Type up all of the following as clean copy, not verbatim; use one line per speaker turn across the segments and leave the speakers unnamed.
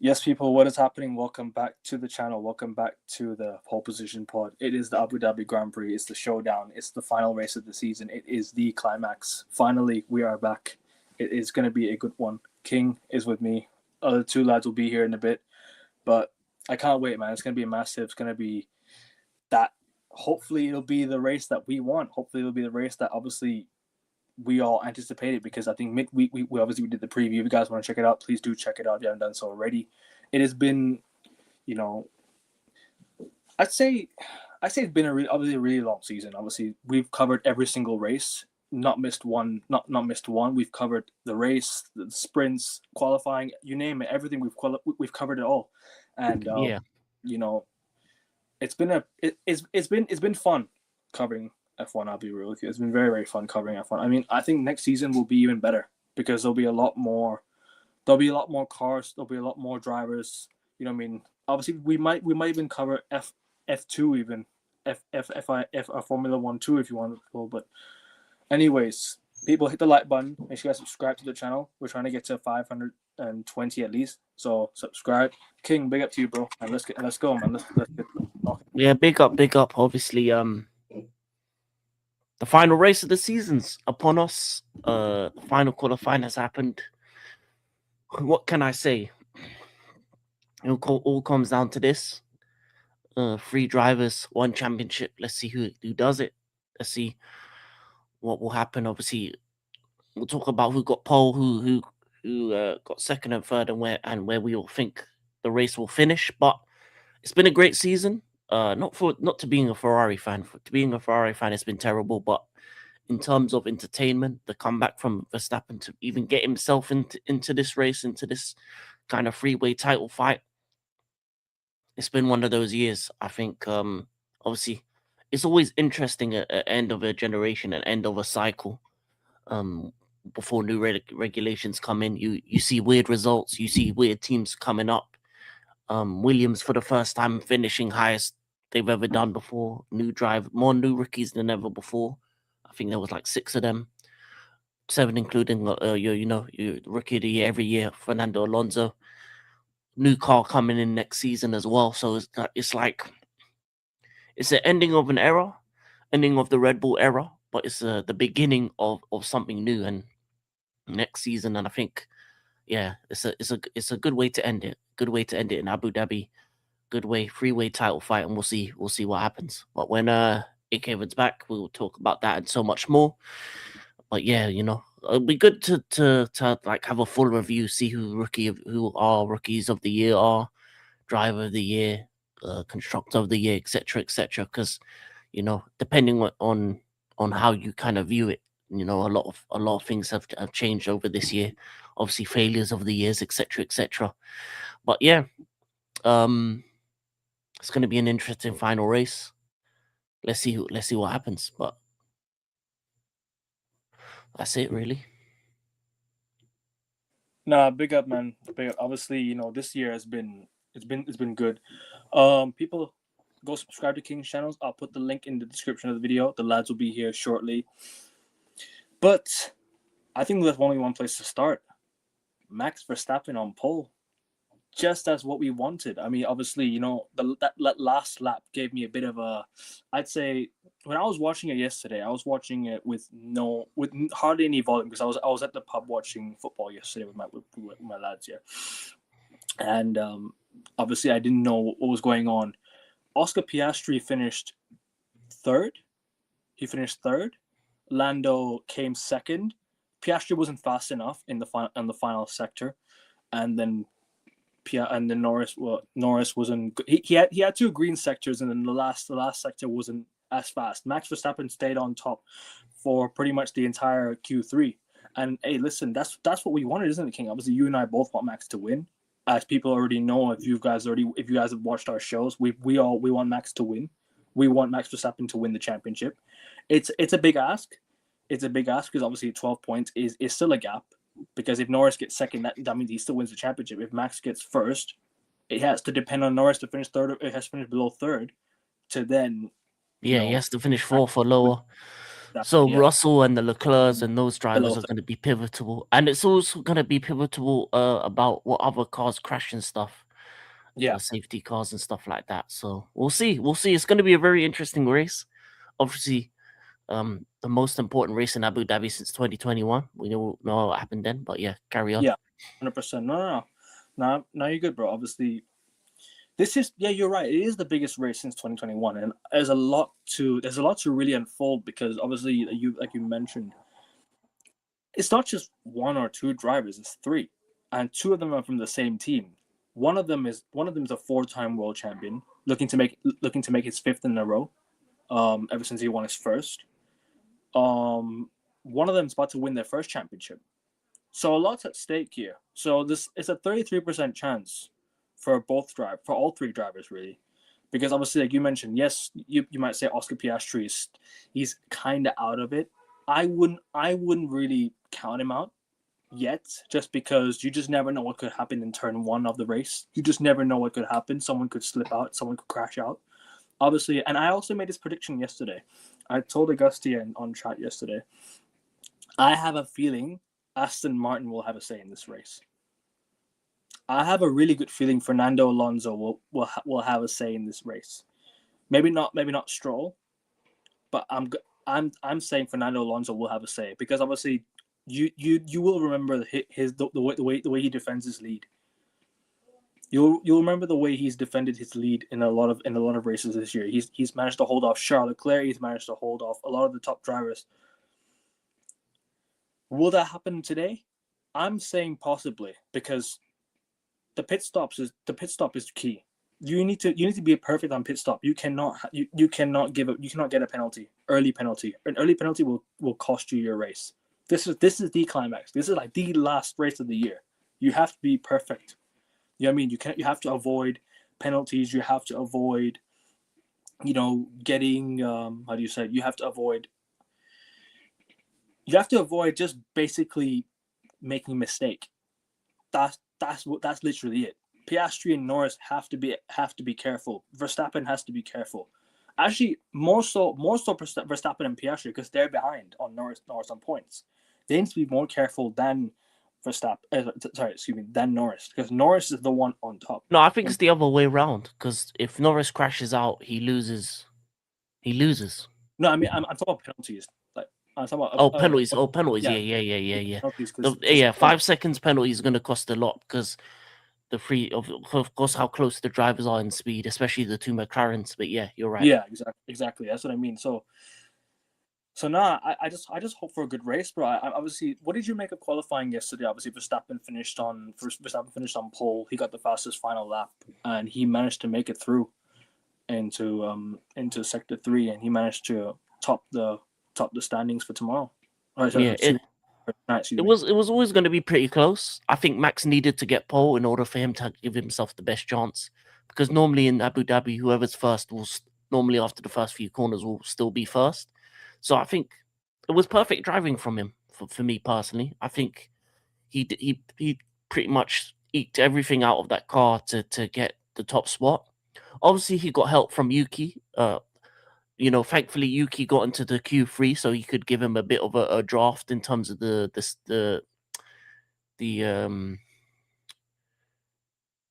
Yes, people, what is happening? Welcome back to the channel. Welcome back to the pole position pod. It is the Abu Dhabi Grand Prix. It's the showdown. It's the final race of the season. It is the climax. Finally, we are back. It is going to be a good one. King is with me. Other two lads will be here in a bit. But I can't wait, man. It's going to be massive. It's going to be that. Hopefully, it'll be the race that we want. Hopefully, it'll be the race that obviously we all anticipated, because I think midweek we obviously did the preview. If you guys want to check it out, please do check it out if you haven't done so already. It has been, you know, I'd say it's been obviously a really long season. Obviously, we've covered every single race, not missed one, not missed one. We've covered the race, the sprints, qualifying, you name it, everything. We've covered it all, and
Yeah,
you know, it's been fun covering F1. I'll be real with you. It's been very, very fun covering F1. I mean, I think next season will be even better because there'll be a lot more. There'll be a lot more cars. There'll be a lot more drivers. You know what I mean? Obviously, we might even cover F2 even F Formula 1 too if you want to. But anyways, people, hit the like button. Make sure you guys subscribe to the channel. We're trying to get to 520 at least. So subscribe. King, big up to you, bro. And let's go, man. Let's get talking.
yeah, big up. Obviously, the final race of the season's upon us. The final qualifying has happened. What can I say? All comes down to this. Three drivers, one championship. Let's see who does it. Let's see what will happen. Obviously, we'll talk about who got pole, who got second and third, and where we all think the race will finish. But it's been a great season. Not to being a Ferrari fan. To being a Ferrari fan, it's been terrible. But in terms of entertainment, the comeback from Verstappen to even get himself into this race, into this kind of freeway title fight, it's been one of those years. I think obviously it's always interesting at end of a generation, an end of a cycle. Um, Before new regulations come in, you see weird results. You see weird teams coming up. Williams for the first time finishing highest they've ever done before. More new rookies than ever before. I think there was like 6 of them, 7 including your rookie of the year every year, Fernando Alonso. New car coming in next season as well. So it's like it's the ending of an era, ending of the Red Bull era, but it's the beginning of something new and next season. And I think it's a good way to end it. Good way to end it in Abu Dhabi. Good way, freeway title fight, and we'll see what happens. But when it Kevin's back, we will talk about that and so much more. But yeah, it'll be good to like have a full review, see who our rookies of the year are, driver of the year, constructor of the year, etc. Because depending on how you kind of view it, a lot of things have changed over this year. Obviously, failures of the years, etc. But yeah, it's going to be an interesting final race. Let's see what happens. But that's it, really.
Nah, big up, man. Big up. Obviously, this year has been it's been good. People, go subscribe to King's channels. I'll put the link in the description of the video. The lads will be here shortly. But I think there's only one place to start. Max Verstappen on pole. Just as what we wanted. I mean, obviously, that last lap gave me a bit of a. I'd say when I was watching it yesterday, I was watching it with hardly any volume because I was at the pub watching football yesterday with my lads here, and obviously I didn't know what was going on. Oscar Piastri finished third. He finished third. Lando came second. Piastri wasn't fast enough in the final sector, and then Norris wasn't. He had 2 green sectors, and then the last sector wasn't as fast. Max Verstappen stayed on top for pretty much the entire Q3. And hey, listen, that's what we wanted, isn't it, King? Obviously, you and I both want Max to win. As people already know, if you guys have watched our shows, we want Max to win. We want Max Verstappen to win the championship. It's a big ask. It's a big ask because obviously 12 points is still a gap. Because if Norris gets second, that means he still wins the championship. If Max gets first, it has to depend on Norris to finish third. It has to finish below third to then,
Yeah, he has to finish 4th or lower. So
Yeah,
Russell and the Leclercs and those drivers
below.
are going to be pivotal, and it's also going to be pivotal about what other cars crash and stuff,
Yeah,
safety cars and stuff like that. So we'll see. We'll see. It's going to be a very interesting race. Obviously, the most important race in Abu Dhabi since 2021. We know what happened then, but yeah, carry on.
yeah, 100%. No. Now you're good, bro. Obviously, this is you're right. It is the biggest race since 2021, and there's a lot to really unfold because obviously you like you mentioned, it's not just one or two drivers; it's three, and two of them are from the same team. One of them is a four-time world champion, looking to make his fifth in a row. Ever since he won his first. One of them is about to win their first championship. So a lot's at stake here. So this is a 33% chance for all three drivers really, because obviously like you mentioned, yes, you might say Oscar Piastri he's kind of out of it. I wouldn't really count him out yet, just because you just never know what could happen in turn one of the race. You just never know what could happen. Someone could slip out. Someone could crash out. Obviously, and I also made this prediction yesterday. I told Augusti on chat yesterday. I have a feeling Aston Martin will have a say in this race. I have a really good feeling Fernando Alonso will have a say in this race. Maybe not Stroll, but I'm saying Fernando Alonso will have a say, because obviously you will remember the way he defends his lead. You'll remember the way he's defended his lead in a lot of races this year. He's managed to hold off Charles Leclerc. He's managed to hold off a lot of the top drivers. Will that happen today? I'm saying possibly, because the pit stop is key. You need to be perfect on pit stop. You cannot get a penalty, early penalty. An early penalty will cost you your race. This is the climax. This is like the last race of the year. You have to be perfect. You know what I mean? You have to avoid penalties. You have to avoid, getting how do you say it? You have to avoid just basically making a mistake. That's literally it. Piastri and Norris have to be careful. Verstappen has to be careful. Actually, more so Verstappen and Piastri, because they're behind on Norris on points. They need to be more careful than than Norris, because Norris is the one on top.
No, I think it's the other way around, because if Norris crashes out, he loses. He loses.
No, I mean I'm talking about penalties. Like I'm talking about
Penalties. Penalties.
yeah,
Yeah.
penalties.
Yeah, 5 seconds penalty is going to cost a lot, because of course how close the drivers are in speed, especially the two McLarens. But yeah, you're right.
Yeah, exactly. That's what I mean. So now I just hope for a good race, bro. I obviously, what did you make of qualifying yesterday? Obviously, Verstappen finished on pole. He got the fastest final lap, and he managed to make it through into sector 3, and he managed to top the standings for tomorrow.
Yeah, it was always going to be pretty close. I think Max needed to get pole in order for him to give himself the best chance, because normally in Abu Dhabi, whoever's first will normally after the first few corners will still be first. So I think it was perfect driving from him for me personally. I think he pretty much eked everything out of that car to get the top spot. Obviously, he got help from Yuki. Thankfully Yuki got into the Q3, so he could give him a bit of a draft in terms of the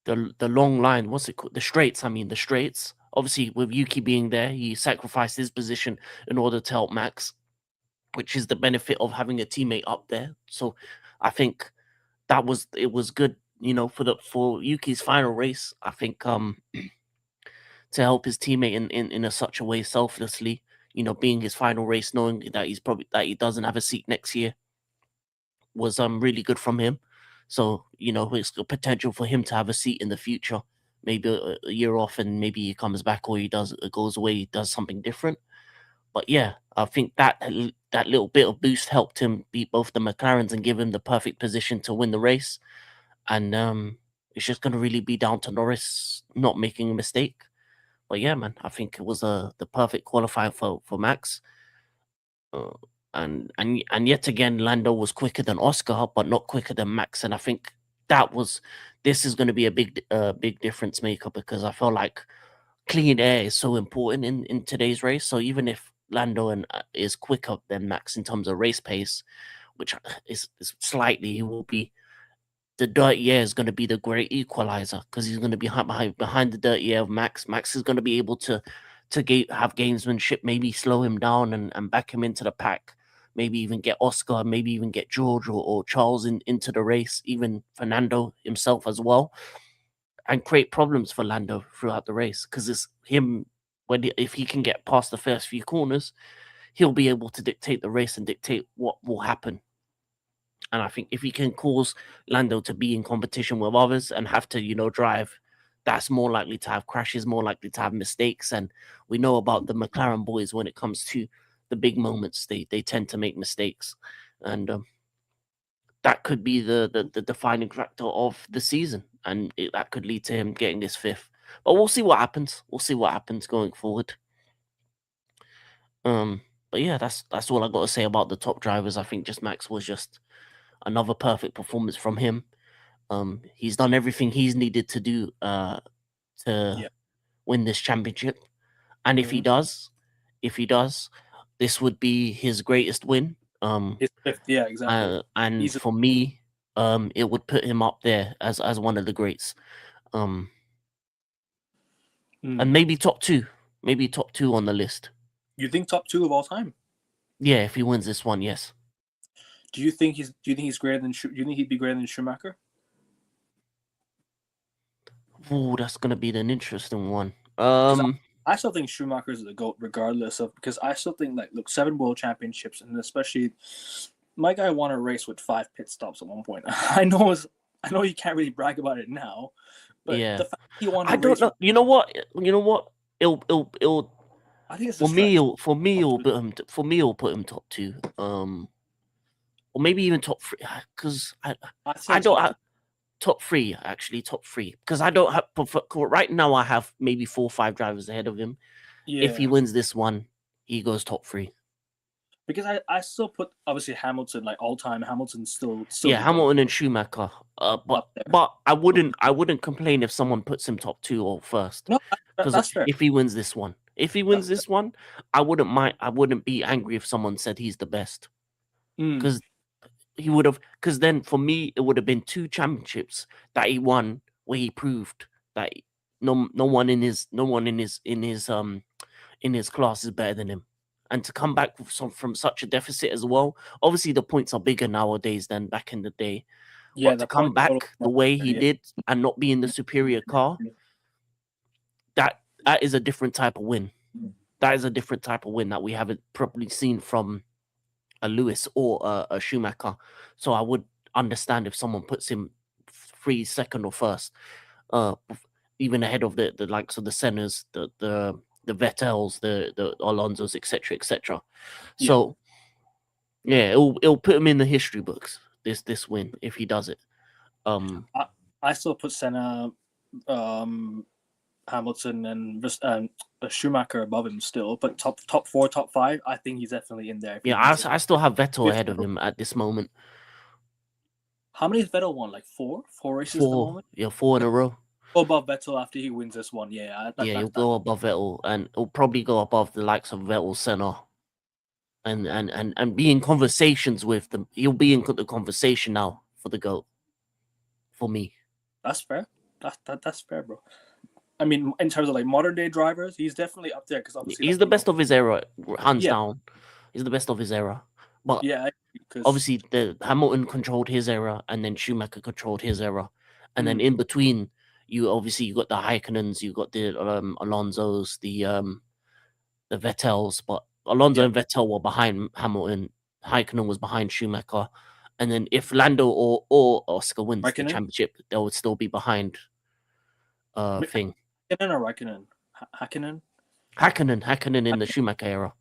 long line. What's it called? The straights. I mean, the straights. Obviously, with Yuki being there, he sacrificed his position in order to help Max, which is the benefit of having a teammate up there. So I think it was good, for Yuki's final race. I think to help his teammate in such a way selflessly, being his final race, knowing that he doesn't have a seat next year, was really good from him. So it's the potential for him to have a seat in the future, maybe a year off, and maybe he comes back, or he goes away, he does something different. But yeah, I think that little bit of boost helped him beat both the McLarens and give him the perfect position to win the race. And it's just going to really be down to Norris not making a mistake. But yeah, man, I think it was the perfect qualifier for Max. Uh, and yet again, Lando was quicker than Oscar, but not quicker than Max. And I think this is going to be a big difference maker, because I feel like clean air is so important in today's race. So even if Lando and is quicker than Max in terms of race pace, which is slightly, he will be. The dirty air is going to be the great equalizer because he's going to be behind the dirty air of Max. Max is going to be able to have gamesmanship, maybe slow him down and back him into the pack. Maybe even get Oscar, maybe even get George or Charles into the race, even Fernando himself as well, and create problems for Lando throughout the race because it's him. If he can get past the first few corners, he'll be able to dictate the race and dictate what will happen. And I think if he can cause Lando to be in competition with others and have to, drive, that's more likely to have crashes, more likely to have mistakes. And we know about the McLaren boys when it comes to the big moments, they tend to make mistakes. And that could be the defining factor of the season. And that could lead to him getting this fifth. But we'll see what happens. We'll see what happens going forward. But yeah, that's all I got to say about the top drivers. I think just Max was just another perfect performance from him. He's done everything he's needed to do to
Yeah.
win this championship. And if he does, this would be his greatest win.
His fifth, yeah, exactly.
And for me, it would put him up there as one of the greats. And maybe top two on the list.
You think top two of all time?
Yeah, if he wins this one, yes.
Do you think he's greater than? Do you think he'd be greater than Schumacher?
Oh, that's gonna be an interesting one.
I still think Schumacher is the GOAT, regardless of, because I still think, like, look, 7 world championships, and especially my guy won a race with 5 pit stops at one point. I know you can't really brag about it now, but
yeah,
the fact he won
I don't know. You know what? It'll.
I think it's
for me, it'll put him top 2. Or maybe even top 3, because I don't. Top 3, actually, top 3. Because I don't have right now. I have maybe 4 or 5 drivers ahead of him. Yeah. If he wins this one, he goes top 3.
Because I still put, obviously, Hamilton, like, all time. Hamilton still.
Yeah, Hamilton and Schumacher. But I wouldn't complain if someone puts him top 2 or first.
No, that's fair.
If he wins this one, I wouldn't mind. I wouldn't be angry if someone said he's the best. Because he would have, because then for me it would have been 2 championships that he won where he proved that no one in his class is better than him, and to come back from such a deficit as well. Obviously the points are bigger nowadays than back in the day, but to come back the way he did and not be in the superior car, that is a different type of win. That is a different type of win that we haven't probably seen from a Lewis or a Schumacher. So I would understand if someone puts him 3, second or first, even ahead of the likes of the Sennas, the Vettels, the Alonsos, etc., etc. So yeah, it'll put him in the history books. This win, if he does it.
I still put Senna, Hamilton, and Schumacher above him still, but top 4, top 5, I think he's definitely in there.
Yeah, I still have Vettel ahead of him at this moment.
How many has Vettel won? Like 4 races
4,
at the moment?
Yeah, 4 in a row.
Go above Vettel after he wins this one. Yeah,
he'll go above Vettel, and he'll probably go above the likes of Vettel, Senna, and be in conversations with them. He'll be in the conversation now for the GOAT. For me,
that's fair. That's fair, bro. I mean, in terms of like modern day drivers, he's definitely up there because obviously
he's the best of his era, hands down. He's the best of his era. But obviously, the Hamilton controlled his era, and then Schumacher controlled his era, and then in between, you got the Häkkönens, you got the Alonsos, the Vettels. But Alonso and Vettel were behind Hamilton. Häkkinen was behind Schumacher, and then if Lando or Oscar wins the championship, they would still be behind. Thing.
Häkkinen or Raikkonen?
Häkkinen in the Schumacher era.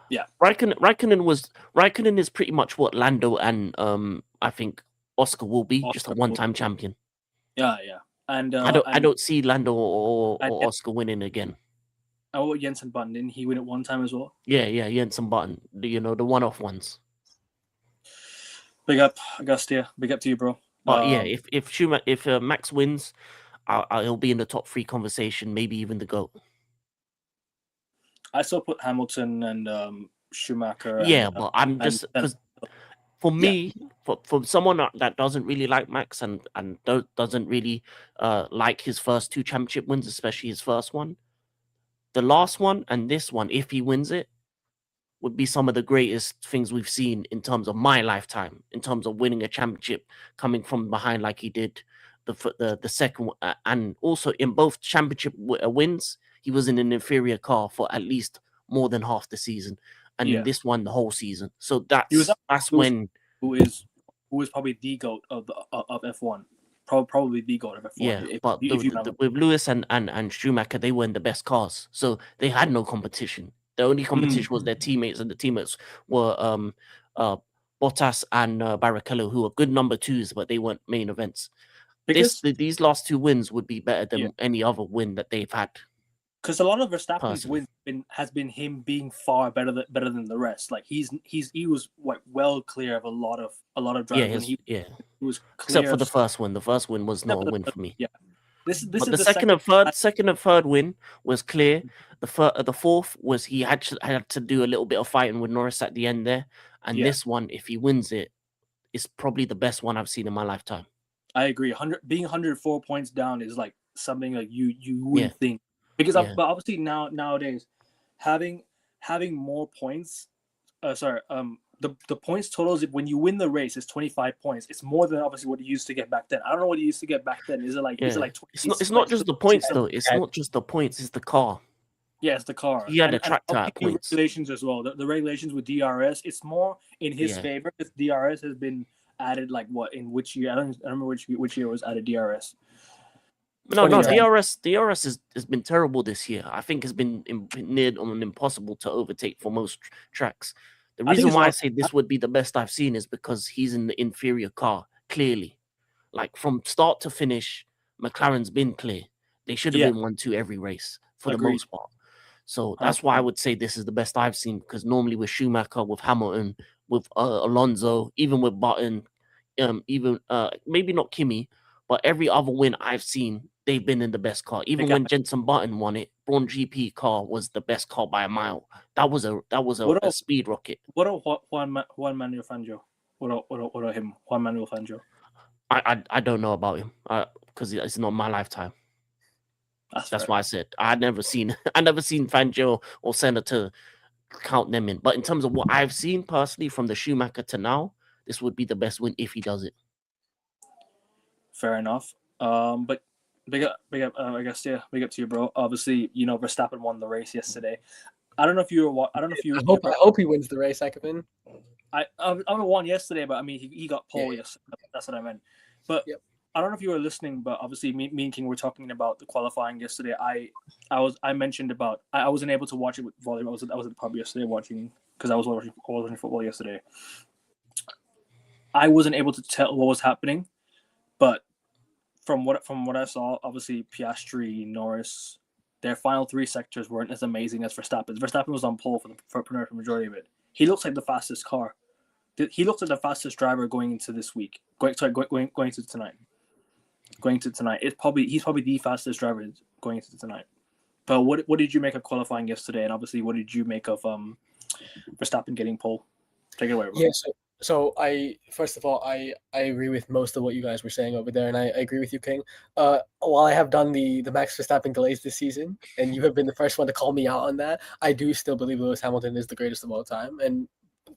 Yeah.
Raikkonen is pretty much what Lando and I think Oscar will be, just a one-time champion.
Yeah. And
I don't see Lando or Oscar winning again.
And what Jensen Button, didn't he win it one time as well?
Yeah, Jensen Button. The one-off ones.
Big up, Augustia. Big up to you, bro.
But yeah, if Max wins, he'll be in the top 3 conversation, maybe even the GOAT.
I still put Hamilton and Schumacher
Yeah, but I'm
and
just because for
yeah,
me, for someone that doesn't really like Max and doesn't really like his first two championship wins, especially his first one, the last one and this one, if he wins it, would be some of the greatest things we've seen in terms of my lifetime, in terms of winning a championship, coming from behind like he did the second one, and also in both championship wins, he was in an inferior car for at least more than half the season, and in
yeah.
this one the whole season. So
He was up
that's
Lewis,
when
who is probably the goat of F1. Probably the goat of F1.
yeah. But
If you
with Lewis and Schumacher, they were in the best cars, so they had no competition. The only competition was their teammates, and the teammates were uh Bottas and Barrichello, who were good number twos, but they weren't main events.
because
These last two wins would be better
yeah,
than any other win that they've had
because a lot of Verstappen's
personally.
wins has been him being far better than the rest. Like he was well clear of a lot of
Yeah,
drivers when he was
except
clear
for
of
the first one. The first one was not a win for me.
yeah. This
But
is
the
the second.
second and third win was clear. The fourth was he had to do a little bit of fighting with Norris at the end there. And
Yeah,
this one, if he wins it, is probably the best one I've seen in my lifetime.
I agree. Being 104 points down is like something like you
Yeah,
wouldn't think because
yeah,
but obviously nowadays having more points. Sorry. The points totals when you win the race is 25 points. It's more than obviously what you used to get back then. I don't know what you used to get back then. Is it
yeah.
like 20?
It's not just the points though. It's
Yeah.
not just the points. It's the car.
Yeah, it's the car.
He had a
And
tractor at
the
points.
regulations as well. The regulations with DRS, it's more in his
Yeah.
favor because DRS has been added like what in which year? I don't remember which year was added DRS.
No,
2010.
DRS has been terrible this year. I think it's been near on impossible to overtake for most tracks. The
I think
reason
it's
why I
on.
say this would be the best I've seen is because he's in the inferior car, clearly. Like from start to finish, McLaren's been clear. They should have
Yeah,
been 1-2 every race for the
agreed.
most part. So that's why I
100%.
would say this is the best I've seen because normally with Schumacher, with Hamilton, with Alonso, even with Button, even maybe not Kimmy, but every other win I've seen, they've been in the best car. Even when Jenson Button won it, Braun GP car was the best car by a mile. That was a speed rocket.
What about Juan Manuel Fangio? What about him? Juan Manuel Fangio.
I don't know about him because it's not my lifetime. That's why I said I never seen Fangio or Senna to count them in. But in terms of what I've seen personally from the Schumacher to now, this would be the best win if he does it.
Fair enough. But big up, I guess big up to you, bro. Obviously, Verstappen won the race yesterday. I don't know if you were. I don't know if you.
I hope he wins the race, Ekman.
I won yesterday, but I mean he got pole yesterday. That's what I meant. But I don't know if you were listening, but obviously me and King were talking about the qualifying yesterday. I mentioned about I wasn't able to watch it with volume. I was at the pub yesterday watching because I was watching football yesterday. I wasn't able to tell what was happening, but from what I saw, obviously Piastri, Norris, their final three sectors weren't as amazing as Verstappen. Verstappen was on pole for the majority of it. He looks like the fastest car. He looks like the fastest driver going into this week. Going to tonight. Going to tonight. He's probably the fastest driver going into tonight. But what did you make of qualifying yesterday? And obviously, what did you make of Verstappen getting pole? Take it away, bro.
Yeah. So I first of all I agree with most of what you guys were saying over there, and I agree with you, King. While I have done the Max Verstappen delays this season, and you have been the first one to call me out on that, I do still believe Lewis Hamilton is the greatest of all time, and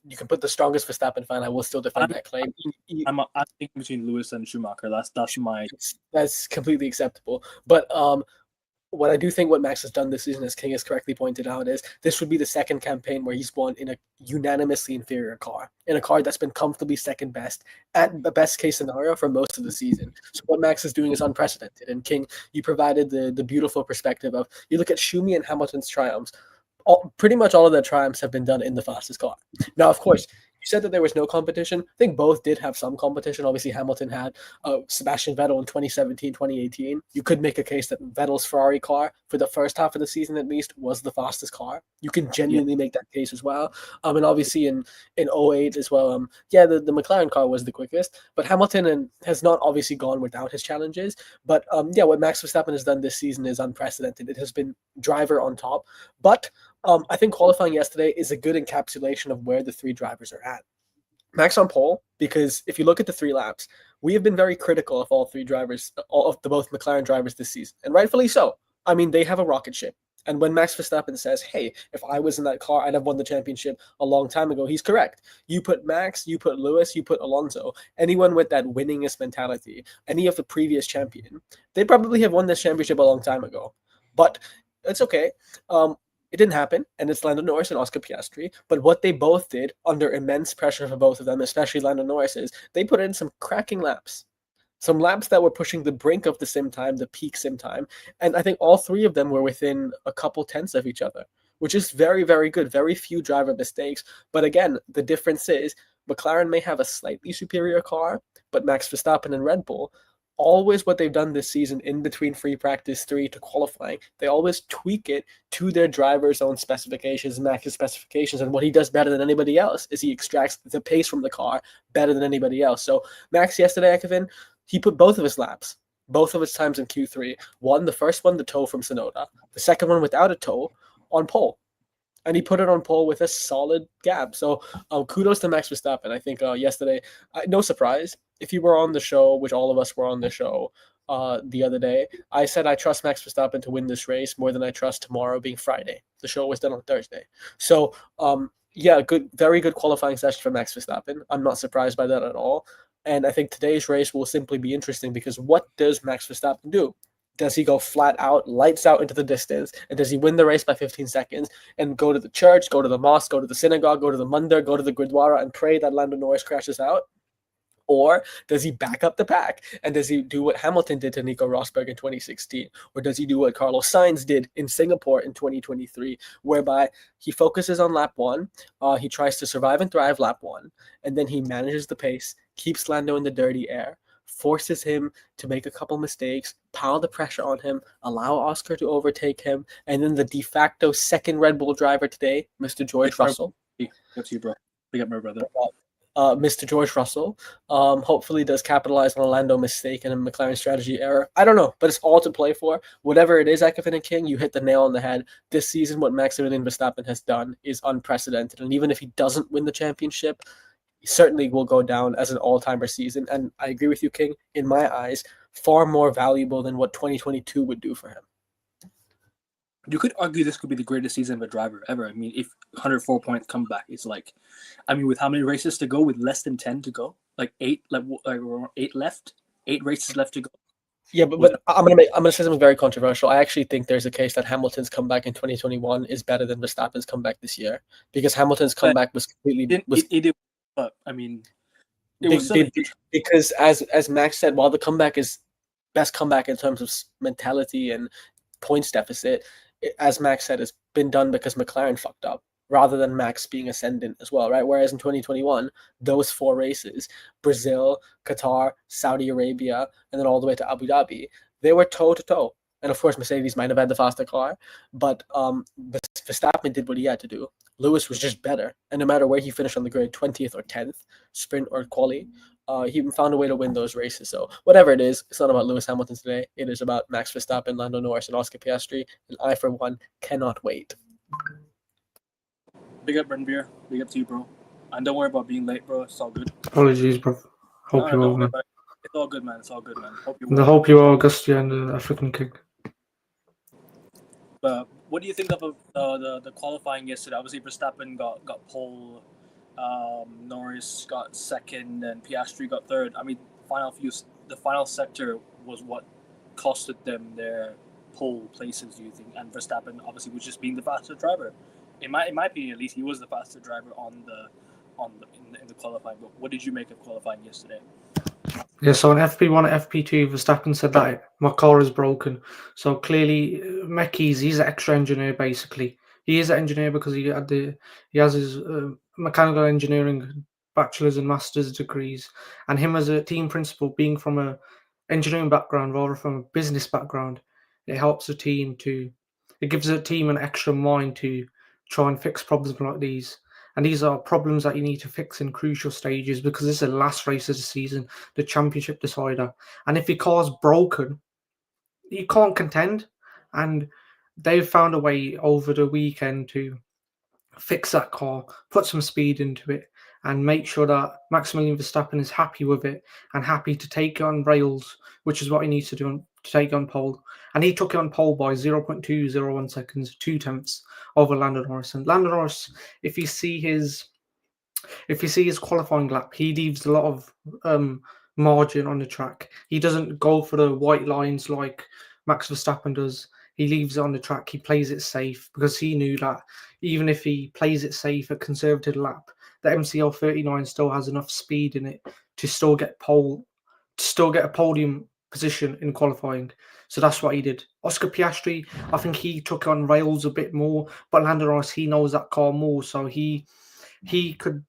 you can put the strongest Verstappen fan. I will still defend that claim.
I'm thinking between Lewis and Schumacher.
That's completely acceptable. But what I do think what Max has done this season, as King has correctly pointed out, is this would be the second campaign where he's won in a unanimously inferior car, in a car that's been comfortably second best at the best case scenario for most of the season. So what Max is doing is unprecedented. And King, you provided the beautiful perspective of, you look at Schumi and Hamilton's triumphs, pretty much all of their triumphs have been done in the fastest car. Now, of course, you said that there was no competition. I think both did have some competition. Obviously, Hamilton had Sebastian Vettel in 2017, 2018. You could make a case that Vettel's Ferrari car, for the first half of the season at least, was the fastest car. You can genuinely make that case as well. And obviously in 08 as well, the McLaren car was the quickest. But Hamilton has not obviously gone without his challenges. But what Max Verstappen has done this season is unprecedented. It has been driver on top. But I think qualifying yesterday is a good encapsulation of where the three drivers are at. Max on pole, because if you look at the 3 laps, we have been very critical of all 3 drivers, all of the both McLaren drivers this season, and rightfully so. I mean, they have a rocket ship. And when Max Verstappen says, hey, if I was in that car, I'd have won the championship a long time ago, he's correct. You put Max, you put Lewis, you put Alonso, anyone with that winningest mentality, any of the previous champion, they probably have won this championship a long time ago. But it's okay. It didn't happen, and it's Lando Norris and Oscar Piastri. But what they both did under immense pressure for both of them, especially Lando Norris, is they put in some cracking laps. Some laps that were pushing the brink of the sim time, the peak sim time. And I think all 3 of them were within a couple tenths of each other, which is very, very good. Very few driver mistakes. But again, the difference is McLaren may have a slightly superior car, but Max Verstappen and Red Bull, always what they've done this season in between free practice 3 to qualifying, they always tweak it to their driver's own specifications, Max's specifications. And what he does better than anybody else is he extracts the pace from the car better than anybody else. So Max yesterday, Kevin, he put both of his laps, both of his times in Q3. The first one, the toe from Sonoda. The second one without a toe on pole. And he put it on pole with a solid gap. So kudos to Max Verstappen. I think yesterday, no surprise, if you were on the show, which all of us were on the show the other day, I said I trust Max Verstappen to win this race more than I trust tomorrow being Friday. The show was done on Thursday. So, good, very good qualifying session for Max Verstappen. I'm not surprised by that at all. And I think today's race will simply be interesting because what does Max Verstappen do? Does he go flat out, lights out into the distance, and does he win the race by 15 seconds and go to the church, go to the mosque, go to the synagogue, go to the mandir, go to the Gurdwara and pray that Lando Norris crashes out? Or does he back up the pack? And does he do what Hamilton did to Nico Rosberg in 2016? Or does he do what Carlos Sainz did in Singapore in 2023, whereby he focuses on lap 1, he tries to survive and thrive lap 1, and then he manages the pace, keeps Lando in the dirty air, forces him to make a couple mistakes, pile the pressure on him, allow Oscar to overtake him, and then the de facto second Red Bull driver today, Mr. George Russell.
That's you, bro. Big up, my brother.
Mr. George Russell hopefully does capitalize on a Lando mistake and a McLaren strategy error. I don't know, but it's all to play for. Whatever it is, Ekefin and King, you hit the nail on the head. This season, what Maximilian Verstappen has done is unprecedented. And even if he doesn't win the championship, he certainly will go down as an all-timer season. And I agree with you, King, in my eyes, far more valuable than what 2022 would do for him.
You could argue this could be the greatest season of a driver ever. I mean, if 104 points come back, it's like, I mean, with how many races to go, with less than 10 to go, like 8 left, 8 races left to go.
Yeah, but I'm gonna say something very controversial. I actually think there's a case that Hamilton's comeback in 2021 is better than Verstappen's comeback this year, because Hamilton's comeback was completely.
But I mean,
because as Max said, while the comeback is best comeback in terms of mentality and points deficit, as Max said, it's been done because McLaren fucked up rather than Max being ascendant as well, right? Whereas in 2021, those 4 races, Brazil, Qatar, Saudi Arabia, and then all the way to Abu Dhabi, they were toe-to-toe. And of course, Mercedes might have had the faster car, but Verstappen did what he had to do. Lewis was just better. And no matter where he finished on the grid, 20th or 10th, sprint or quali, he found a way to win those races. So whatever it is, it's not about Lewis Hamilton today. It is about Max Verstappen, Lando Norris, and Oscar Piastri. And I, for one, cannot wait.
Big up, Bren Beer. Big up to you, bro. And don't worry about being late, bro. It's all good.
Apologies, bro. Hope you all, man.
It's all good, man. It's all good, man.
Hope you all, Augustia and the African King.
But what do you think of the qualifying yesterday? Obviously, Verstappen got pole, Norris got second, and Piastri got third. I mean, the final sector was what costed them their pole places. Do you think? And Verstappen obviously was just being the faster driver. In my opinion, at least, he was the faster driver in the qualifying. But what did you make of qualifying yesterday?
Yeah, so on FP1 and FP2, Verstappen said that my car is broken. So clearly, he's an extra engineer, basically. He is an engineer because he has his mechanical engineering bachelor's and master's degrees. And him as a team principal, being from an engineering background rather from a business background, it helps the team it gives the team an extra mind to try and fix problems like these. And these are problems that you need to fix in crucial stages because this is the last race of the season, the championship decider. And if your car's broken, you can't contend. And they've found a way over the weekend to fix that car, put some speed into it, and make sure that Maximilian Verstappen is happy with it and happy to take it on rails, which is what he needs to do to take on pole. And he took it on pole by 0.201 seconds, 2/10 over Lando Norris. And Lando Norris, if you see his qualifying lap, he leaves a lot of margin on the track. He doesn't go for the white lines like Max Verstappen does. He leaves it on the track. He plays it safe because he knew that even if he plays it safe at conservative lap, the MCL 39 still has enough speed in it to still get a podium position in qualifying. So that's what he did. Oscar Piastri, I think he took on rails a bit more, but Lando Norris, he knows that car more, so he could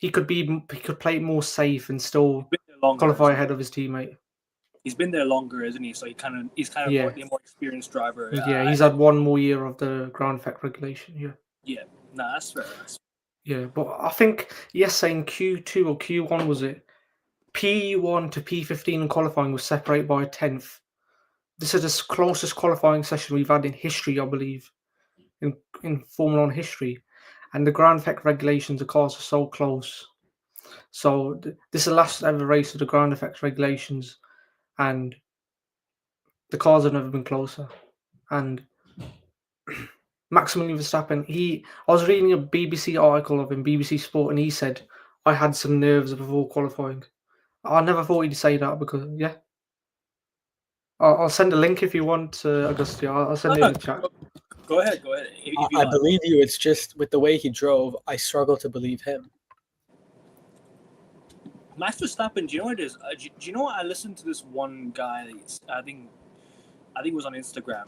play it more safe and still qualify ahead of his teammate.
He's been there longer, isn't he? So he's kind of
Yeah.
the more experienced driver.
Yeah, he's had one more year of the ground effect regulation. Yeah.
Yeah, no, that's fair.
Yeah, but I think in Q2 or Q1 was it? P1 to P15 in qualifying was separated by a 10th. This is the closest qualifying session we've had in history, I believe, in Formula 1 history. And the ground effect regulations, the cars are so close. So this is the last ever race of the ground effect regulations, and the cars have never been closer. And Maximilian Verstappen, I was reading a BBC article of him, BBC Sport, and he said, I had some nerves before qualifying. I never thought he'd say that because, yeah. I'll send a link if you want, Augustia. I'll send it in the chat.
Go ahead. If you
I
like.
believe you. It's just with the way he drove, I struggle to believe him.
Max Verstappen, do you know what it is? Do you know what? I listened to this one guy. I think it was on Instagram.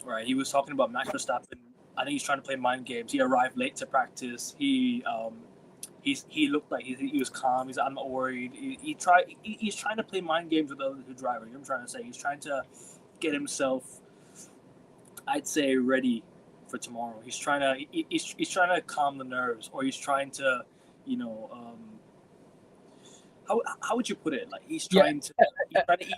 Right, he was talking about Max Verstappen. I think he's trying to play mind games. He arrived late to practice. He looked like he was calm. He's I'm not worried. He's trying to play mind games with the other two drivers. You know what I'm trying to say? He's trying to get himself, I'd say, ready for tomorrow. He's trying to calm the nerves, or he's trying to, how would you put it? Like he's trying to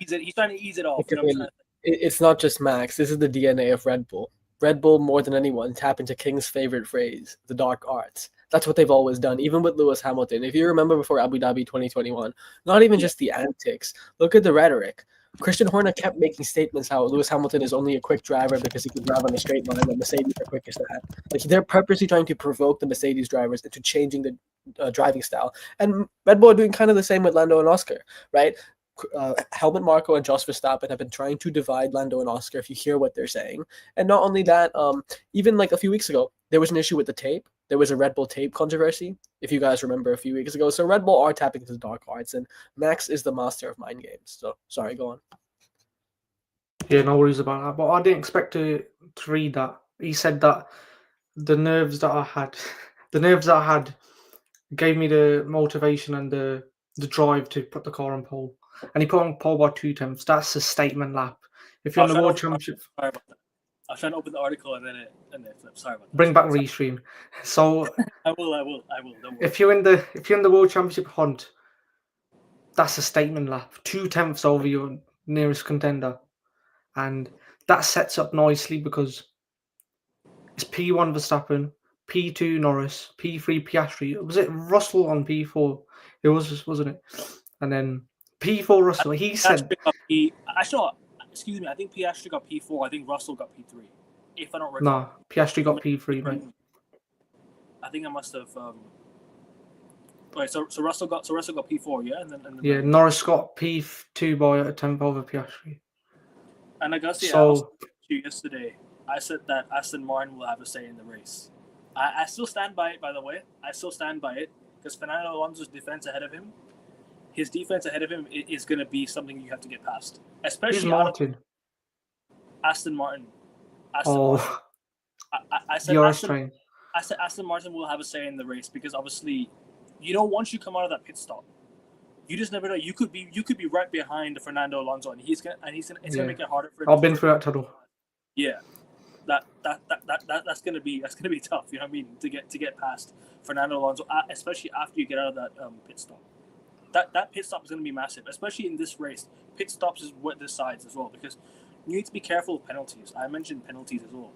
ease it. He's trying to ease it off. You know what I'm trying to say?
It's not just Max. This is the DNA of Red Bull. Red Bull, more than anyone, tap into King's favorite phrase, the dark arts. That's what they've always done, even with Lewis Hamilton. If you remember before Abu Dhabi 2021, not even just the antics. Look at the rhetoric. Christian Horner kept making statements how Lewis Hamilton is only a quick driver because he can drive on a straight line and Mercedes are quickest ahead. Like they're purposely trying to provoke the Mercedes drivers into changing the driving style. And Red Bull are doing kind of the same with Lando and Oscar, right? Helmut Marko and Jos Verstappen have been trying to divide Lando and Oscar, if you hear what they're saying. And not only that, even like a few weeks ago, there was an issue with the tape. There was a Red Bull tape controversy, if you guys remember a few weeks ago. So Red Bull are tapping into the dark arts, and Max is the master of mind games. So, sorry, go on.
Yeah, no worries about that. But I didn't expect to read that. He said that the nerves that I had gave me the motivation and the drive to put the car on pole. And he put on pole by 2/10. That's a statement lap. If you're in the World Championship,
sorry about that. I was trying to open the article and then it flipped. Sorry about that.
Bring back restream. So
I will. Don't worry.
If you're in the World Championship hunt, that's a statement lap. 2/10 over your nearest contender, and that sets up nicely because it's P1 Verstappen, P2 Norris, P3 Piastri. Was it Russell on P4? It was, wasn't it? And then P4 Russell. He said.
Excuse me. I think Piastri got P4. I think Russell got P3. If I don't recall.
Nah, Piastri got P3, mate.
I think I must have. Right, so Russell got P4, yeah, and then
yeah, Norris got P2 by a 10th over Piastri.
And I guess I also told you yesterday. I said that Aston Martin will have a say in the race. I still stand by it, by the way. I still stand by it because Fernando Alonso's defense ahead of him, his defense ahead of him is going to be something you have to get past, especially
Martin.
Aston Martin.
Martin.
I said Aston Martin will have a say in the race because obviously, once you come out of that pit stop, you just never know. You could be right behind Fernando Alonso, and it's gonna make it harder for him.
I've been through that tunnel.
Yeah, that's gonna be tough. You know what I mean? To get past Fernando Alonso, especially after you get out of that pit stop. That pit stop is gonna be massive, especially in this race. Pit stops is what decides as well because you need to be careful of penalties. I mentioned penalties as well.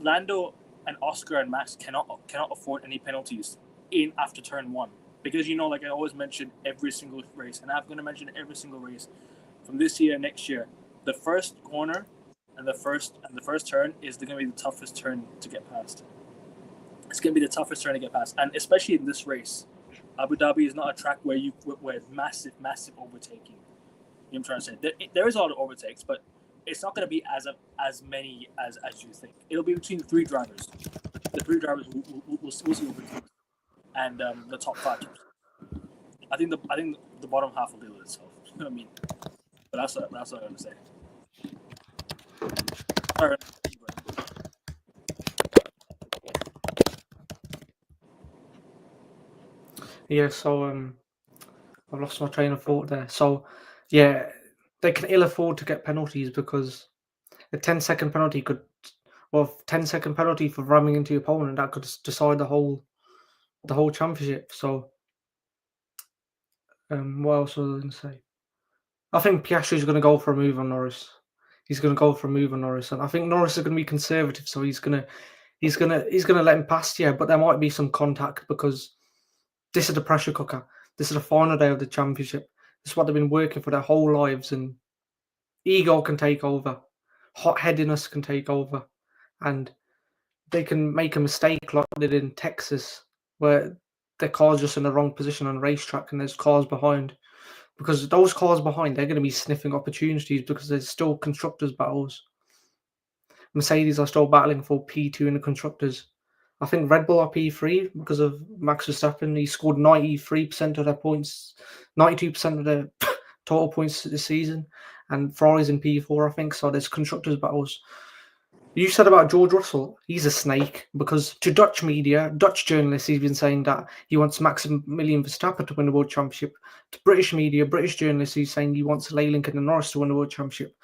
Lando and Oscar and Max cannot afford any penalties in after turn 1, because like I always mention every single race, and I'm going to mention every single race from this year, next year. The first corner and the first turn is going to be the toughest turn to get past. It's going to be the toughest turn to get past, and especially in this race, Abu Dhabi is not a track where it's massive overtaking. You know what I'm trying to say? There is a lot of overtakes, but it's not going to be as many as you think. It'll be between 3 drivers. The 3 drivers will see overtakes, and the top 5. I think the bottom half will deal with itself. You know what I mean? But that's what I'm going to say. All right.
Yeah, so I've lost my train of thought there. So yeah, they can ill afford to get penalties because a 10-second penalty could, 10-second penalty for ramming into your opponent, that could decide the whole championship. So what else was I going to say? I think Piastri's going to go for a move on Norris. He's going to go for a move on Norris, and I think Norris is going to be conservative, so he's going to let him pass. Yeah, but there might be some contact because this is the pressure cooker. This is the final day of the championship. This is what they've been working for their whole lives, and ego can take over, hot-headedness can take over, and they can make a mistake like they did in Texas, where their car's just in the wrong position on the racetrack and there's cars behind. Because those cars behind, they're going to be sniffing opportunities because there's still constructors battles. Mercedes are still battling for P2 in the constructors. I think Red Bull are P3 because of Max Verstappen. He scored 93% of their points, 92% of their total points this season. And Ferrari's in P4, I think. So there's constructors battles. You said about George Russell, he's a snake because to Dutch media, Dutch journalists, he's been saying that he wants Maximilian Verstappen to win the World Championship. To British media, British journalists, he's saying he wants Leyland and Norris to win the World Championship.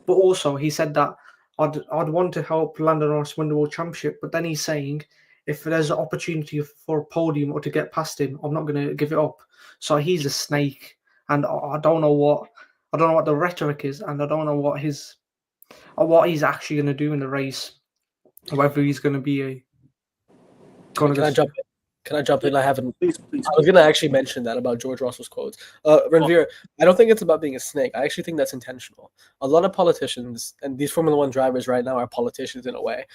But also, he said that I'd want to help Lando Norris win the World Championship, but then he's saying if there's an opportunity for a podium or to get past him, I'm not going to give it up. So he's a snake, and I don't know what the rhetoric is, and I don't know what he's actually going to do in the race, whether he's going to be a.
Can I jump in? Can I jump in? I haven't.
Please.
I was going to actually mention that about George Russell's quotes. Ranveer, I don't think it's about being a snake. I actually think that's intentional. A lot of politicians, and these Formula One drivers right now are politicians in a way,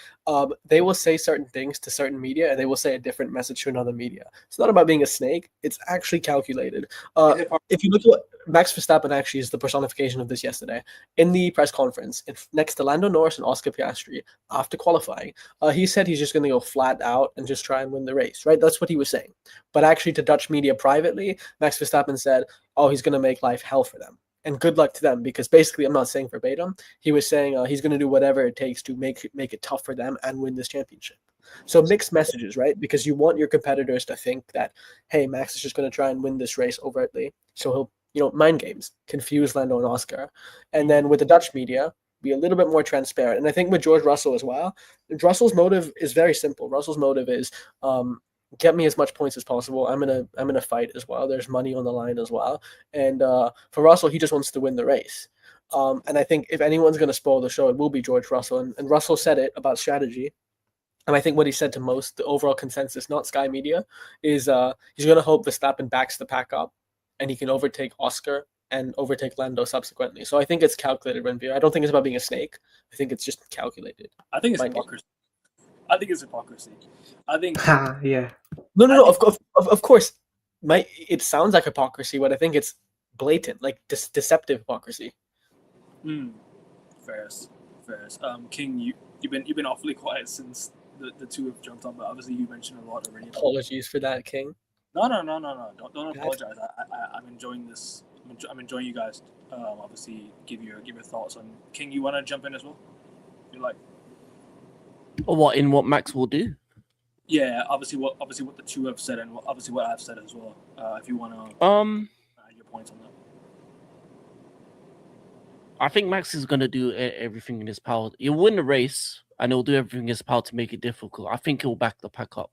they will say certain things to certain media and they will say a different message to another media. It's not about being a snake. It's actually calculated. If you look at what Max Verstappen actually is the personification of this yesterday in the press conference next to Lando Norris and Oscar Piastri after qualifying, he said he's just going to go flat out and just try and win the race, right? That's what he was saying. But actually to Dutch media privately, Max Verstappen said, oh, he's going to make life hell for them. And good luck to them, because basically, I'm not saying verbatim, he was saying he's going to do whatever it takes to make it tough for them and win this championship. So mixed messages, right? Because you want your competitors to think that, hey, Max is just going to try and win this race overtly. So he'll, mind games, confuse Lando and Oscar. And then with the Dutch media, be a little bit more transparent. And I think with George Russell as well, Russell's motive is very simple. Russell's motive is get me as much points as possible. I'm gonna fight as well. There's money on the line as well. And for Russell, he just wants to win the race. And I think if anyone's gonna spoil the show, it will be George Russell. And Russell said it about strategy. And I think what he said to most, the overall consensus, not Sky Media, is he's gonna hope Verstappen backs the pack up and he can overtake Oscar and overtake Lando subsequently. So I think it's calculated, Ranveer. I don't think it's about being a snake. I think it's just calculated.
I think it's hypocrisy. I think it's hypocrisy. I think.
Yeah.
No. Of course. It sounds like hypocrisy, but I think it's blatant, like deceptive hypocrisy.
Fair. King, you've been awfully quiet since the two have jumped on, but obviously you mentioned a lot already.
Apologies for that, King.
No. Don't apologize. I'm enjoying this. I'm enjoying you guys. Obviously, give your thoughts on King. You want to jump in as well? You like?
What Max will do?
Yeah, obviously what the two have said, and obviously what I've said as well. If you want to add your points on that.
I think Max is going to do everything in his power. He'll win the race, and he'll do everything in his power to make it difficult. I think he'll back the pack up.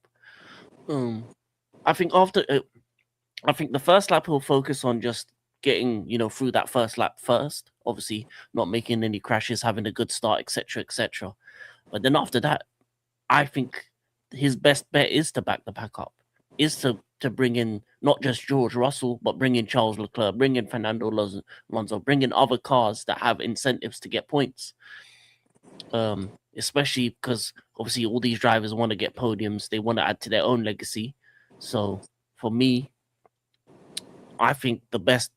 I think I think the first lap he'll focus on just getting through that first lap first. obviously not making any crashes, having a good start, etc., etc. But then after that, I think his best bet is to back the pack up, is to bring in not just George Russell, but bring in Charles Leclerc, bring in Fernando Alonso, bring in other cars that have incentives to get points. Especially because obviously all these drivers want to get podiums, they want to add to their own legacy. So for me, I think the best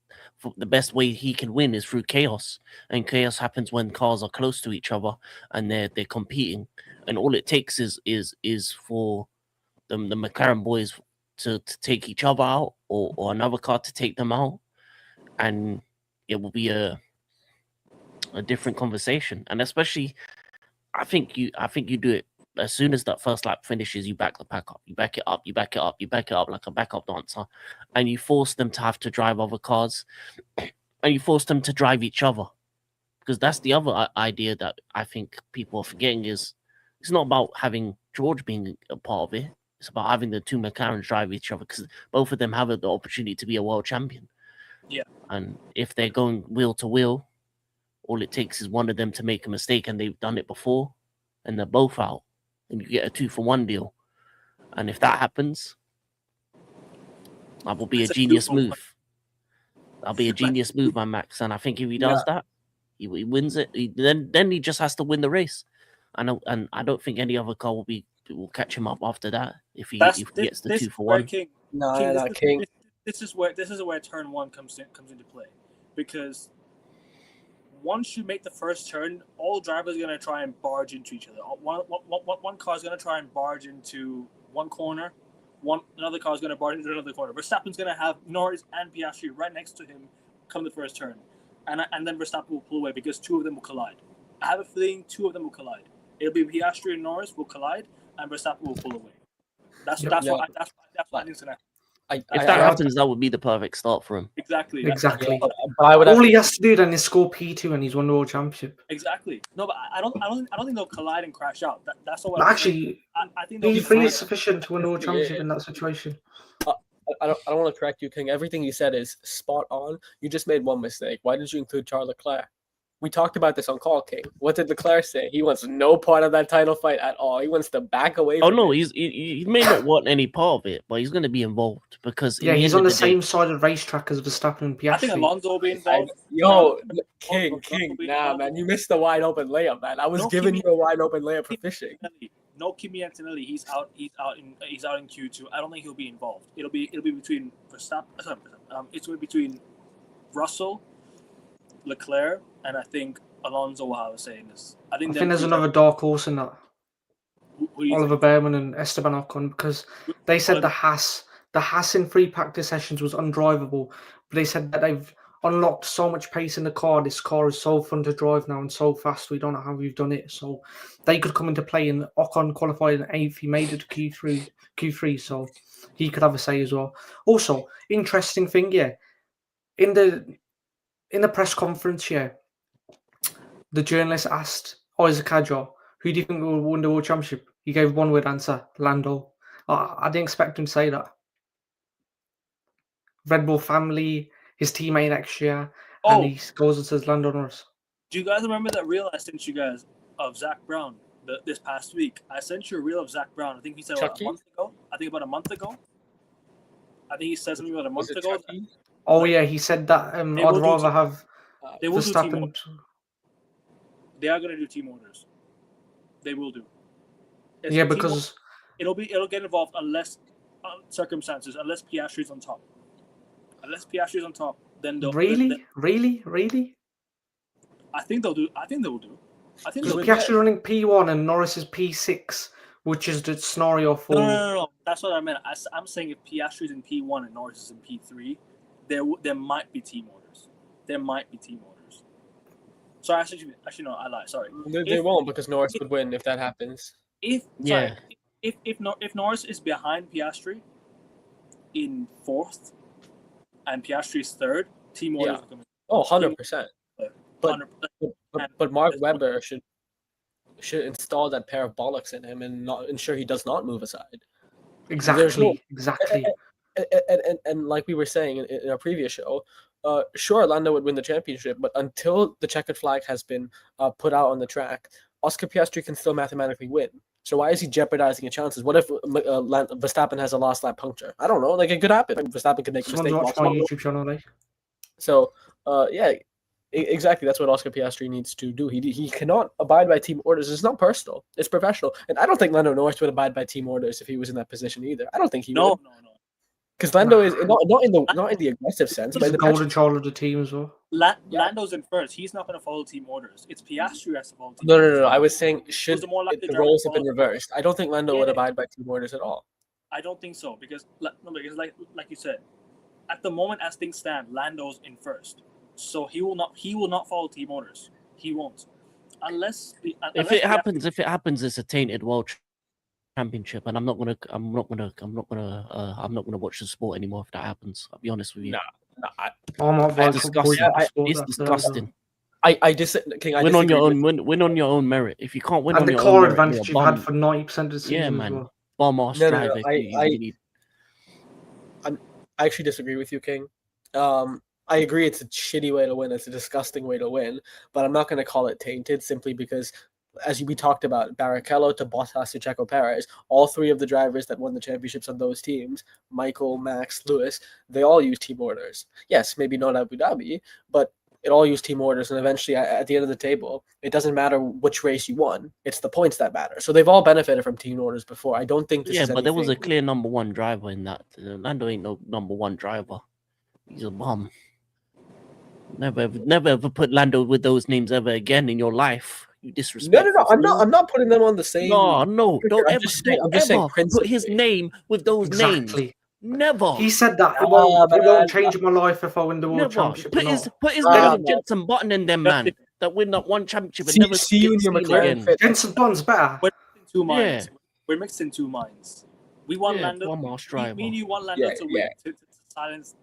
way he can win is through chaos, and chaos happens when cars are close to each other and they're competing, and all it takes is for the McLaren boys to take each other out, or another car to take them out, and it will be a different conversation. And especially, I think you do it as soon as that first lap finishes. You back the pack up, you back it up, you back it up, you back it up like a backup dancer, and you force them to have to drive other cars, and you force them to drive each other, because that's the other idea that I think people are forgetting is it's not about having George being a part of it. It's about having the two McLarens drive each other, because both of them have the opportunity to be a world champion.
Yeah.
And if they're going wheel to wheel, all it takes is one of them to make a mistake, and they've done it before, and they're both out, and you get a 2-for-1 deal. And if that happens, that will be a genius move. That'll be a genius move by Max. And I think if he does that, he wins it. Then he just has to win the race. And I don't think any other car will catch him up after that if he gets the 2-for-1.
King.
This is where turn one comes into play, because once you make the first turn, all drivers are going to try and barge into each other. One car is going to try and barge into one corner. Another car is going to barge into another corner. Verstappen's going to have Norris and Piastri right next to him come the first turn. And then Verstappen will pull away because two of them will collide. I have a feeling two of them will collide. It'll be Piastri and Norris will collide, and Verstappen will pull away. That's what I think is going to happen.
If that happens, that would be the perfect start for him.
Exactly.
But all he has to do then is score P2 and he's won the world championship.
Exactly. No, but I don't think they'll collide and crash out. That's all.
Actually,
I think
P3 is sufficient to win the world championship in that situation.
I don't want to correct you, King. Everything you said is spot on. You just made one mistake. Why did you include Charles Leclerc? We talked about this on Call, King. What did Leclerc say? He wants no part of that title fight at all. He wants to back away from it.
He may not want any part of it, but he's going to be involved because
he's on the same side of the racetrack as Verstappen and Piastri.
I think Alonso will be involved.
King, nah, man, you missed the wide open layup, man. I was giving you a wide open layup for fishing.
No, Kimi Antonelli. He's out in Q2. I don't think he'll be involved. It'll be between Verstappen. It's going to be between Russell, Leclerc, and I think Alonso will have a say in this. I think
there's another dark horse in that. Oliver
think?
Behrman and Esteban Ocon, because they said the Haas in free practice sessions was undrivable, but they said that they've unlocked so much pace in the car. This car is so fun to drive now and so fast. We don't know how we've done it. So they could come into play. And Ocon qualified in 8th. He made it to Q3, so he could have a say as well. Also, interesting thing, in the press conference, the journalist asked Isaac Hadjar, who do you think will win the world championship? He gave one word answer, Lando. I didn't expect him to say that. Red Bull family, his teammate next year, and he goes and says Lando Norris.
Do you guys remember that reel I sent you guys of Zach Brown this past week? I sent you a reel of Zach Brown. I think he said about a month ago. I think he said something about a month ago.
Oh yeah, he said that I'd rather have Verstappen.
They are going to do team orders. They will do.
Because
it'll get involved unless circumstances, unless Piastri's on top. Unless Piastri's on top, then they'll
really.
I think they'll do. I think they will do. I think
Piastri running P1 and Norris is P6, which is the scenario for.
No. That's what I meant. I'm saying if Piastri's in P1 and Norris is in P3, there might be team orders. So actually, no, I lied. Sorry.
They won't, because Norris would win if that happens.
If Norris is behind Piastri in 4th and Piastri is 3rd, team orders are coming.
100%. But Mark Webber should install that pair of bollocks in him and not ensure he does not move aside.
Exactly.
And like we were saying in our previous show, sure, Lando would win the championship, but until the checkered flag has been put out on the track, Oscar Piastri can still mathematically win. So why is he jeopardizing his chances? What if Verstappen has a last lap puncture? I don't know. Like, it could happen. Verstappen could make a
Someone's
mistake.
watched my YouTube channel, like.
So, yeah, exactly. That's what Oscar Piastri needs to do. He cannot abide by team orders. It's not personal. It's professional. And I don't think Lando Norris would abide by team orders if he was in that position either. I don't think he would.
No.
Because Lando is not in the aggressive sense, but
He's
in
the
the
golden child of the team as well.
Lando's in first. He's not going to follow team orders. It's Piastri who has to follow team
No.
orders.
I was saying should
Those are more like
the
the
roles have
German
been reversed. I don't think Lando would
Yeah.
abide by team orders at all.
I don't think so because like you said, at the moment as things stand, Lando's in first, so he will not follow team orders. He won't, unless
If it happens, it's a tainted world championship, and I'm not gonna watch the sport anymore if that happens. I'll be honest with you.
I'm not very
disgusting. It's disgusting.
I disagree.
Win on your own. Win on your own merit. If you can't win
And
on
the
your
core
own merit,
advantage
you're
you've
a
had
bum.
for 90% of the season
Yeah,
as
man.
well.
Bomb ass
No,
driver.
I actually disagree with you, King. I agree it's a shitty way to win. It's a disgusting way to win, but I'm not going to call it tainted simply because, as we talked about, Barrichello to Bottas to Checo Perez, all three of the drivers that won the championships on those teams, Michael, Max, Lewis, they all use team orders. Yes, maybe not Abu Dhabi, but it all used team orders, and eventually at the end of the table, it doesn't matter which race you won. It's the points that matter. So they've all benefited from team orders before. I don't think this is
but there was a
anything-
clear number one driver in that. Lando ain't no number one driver. He's a bum. Never ever put Lando with those names ever again in your life. You disrespect.
No. I'm not putting them on the same.
No, don't
I'm
ever,
just saying
put his
principally.
name with those names.
Exactly.
Never.
He said that it
Ah,
won't
man.
change my life if I win the world
Never.
championship.
Put
or
his
not.
name
Ah,
with
man.
Jenson Button and them, man, that win that one championship and
See
never
you in your
get seen
McLaren
again.
fit.
Jenson Button's better.
We're mixed in two minds.
Yeah.
We're mixed in two minds. We want
Yeah,
Lando.
one more driver.
Me and you want Lando
Yeah,
to win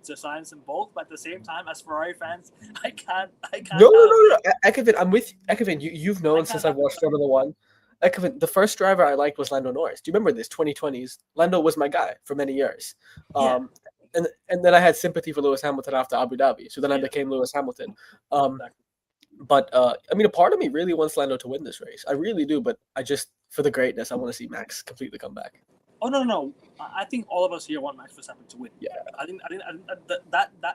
to silence them both, but at the same time, as Ferrari fans, I can't.
No. Ekevin, I'm with Ekevin. You've known
I
since
can't-
I've watched Formula One. Ekevin, the first driver I liked was Lando Norris. Do you remember this? 2020s. Lando was my guy for many years.
Yeah.
And then I had sympathy for Lewis Hamilton after Abu Dhabi. So then I
Yeah.
became Lewis Hamilton.
Exactly.
But I mean, a part of me really wants Lando to win this race. I really do. But I just, for the greatness, I want to see Max completely come back.
Oh no! I think all of us here want Max Verstappen to win.
Yeah.
I think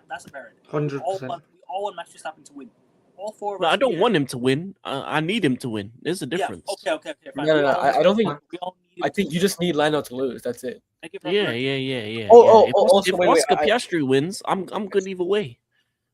that's a merit.
100%.
We all want Max Verstappen to win. All four of
No,
us.
I don't
here-
want him to win. I need him to win. There's a difference.
Yeah. Okay. Fine.
No,
We all-
I don't think.
we all need him
I
to
think
win.
you just need Lando to lose. That's it.
Thank you for
Yeah.
Oh,
If,
also,
if
wait,
Oscar
I-
Piastri wins, I'm good either way.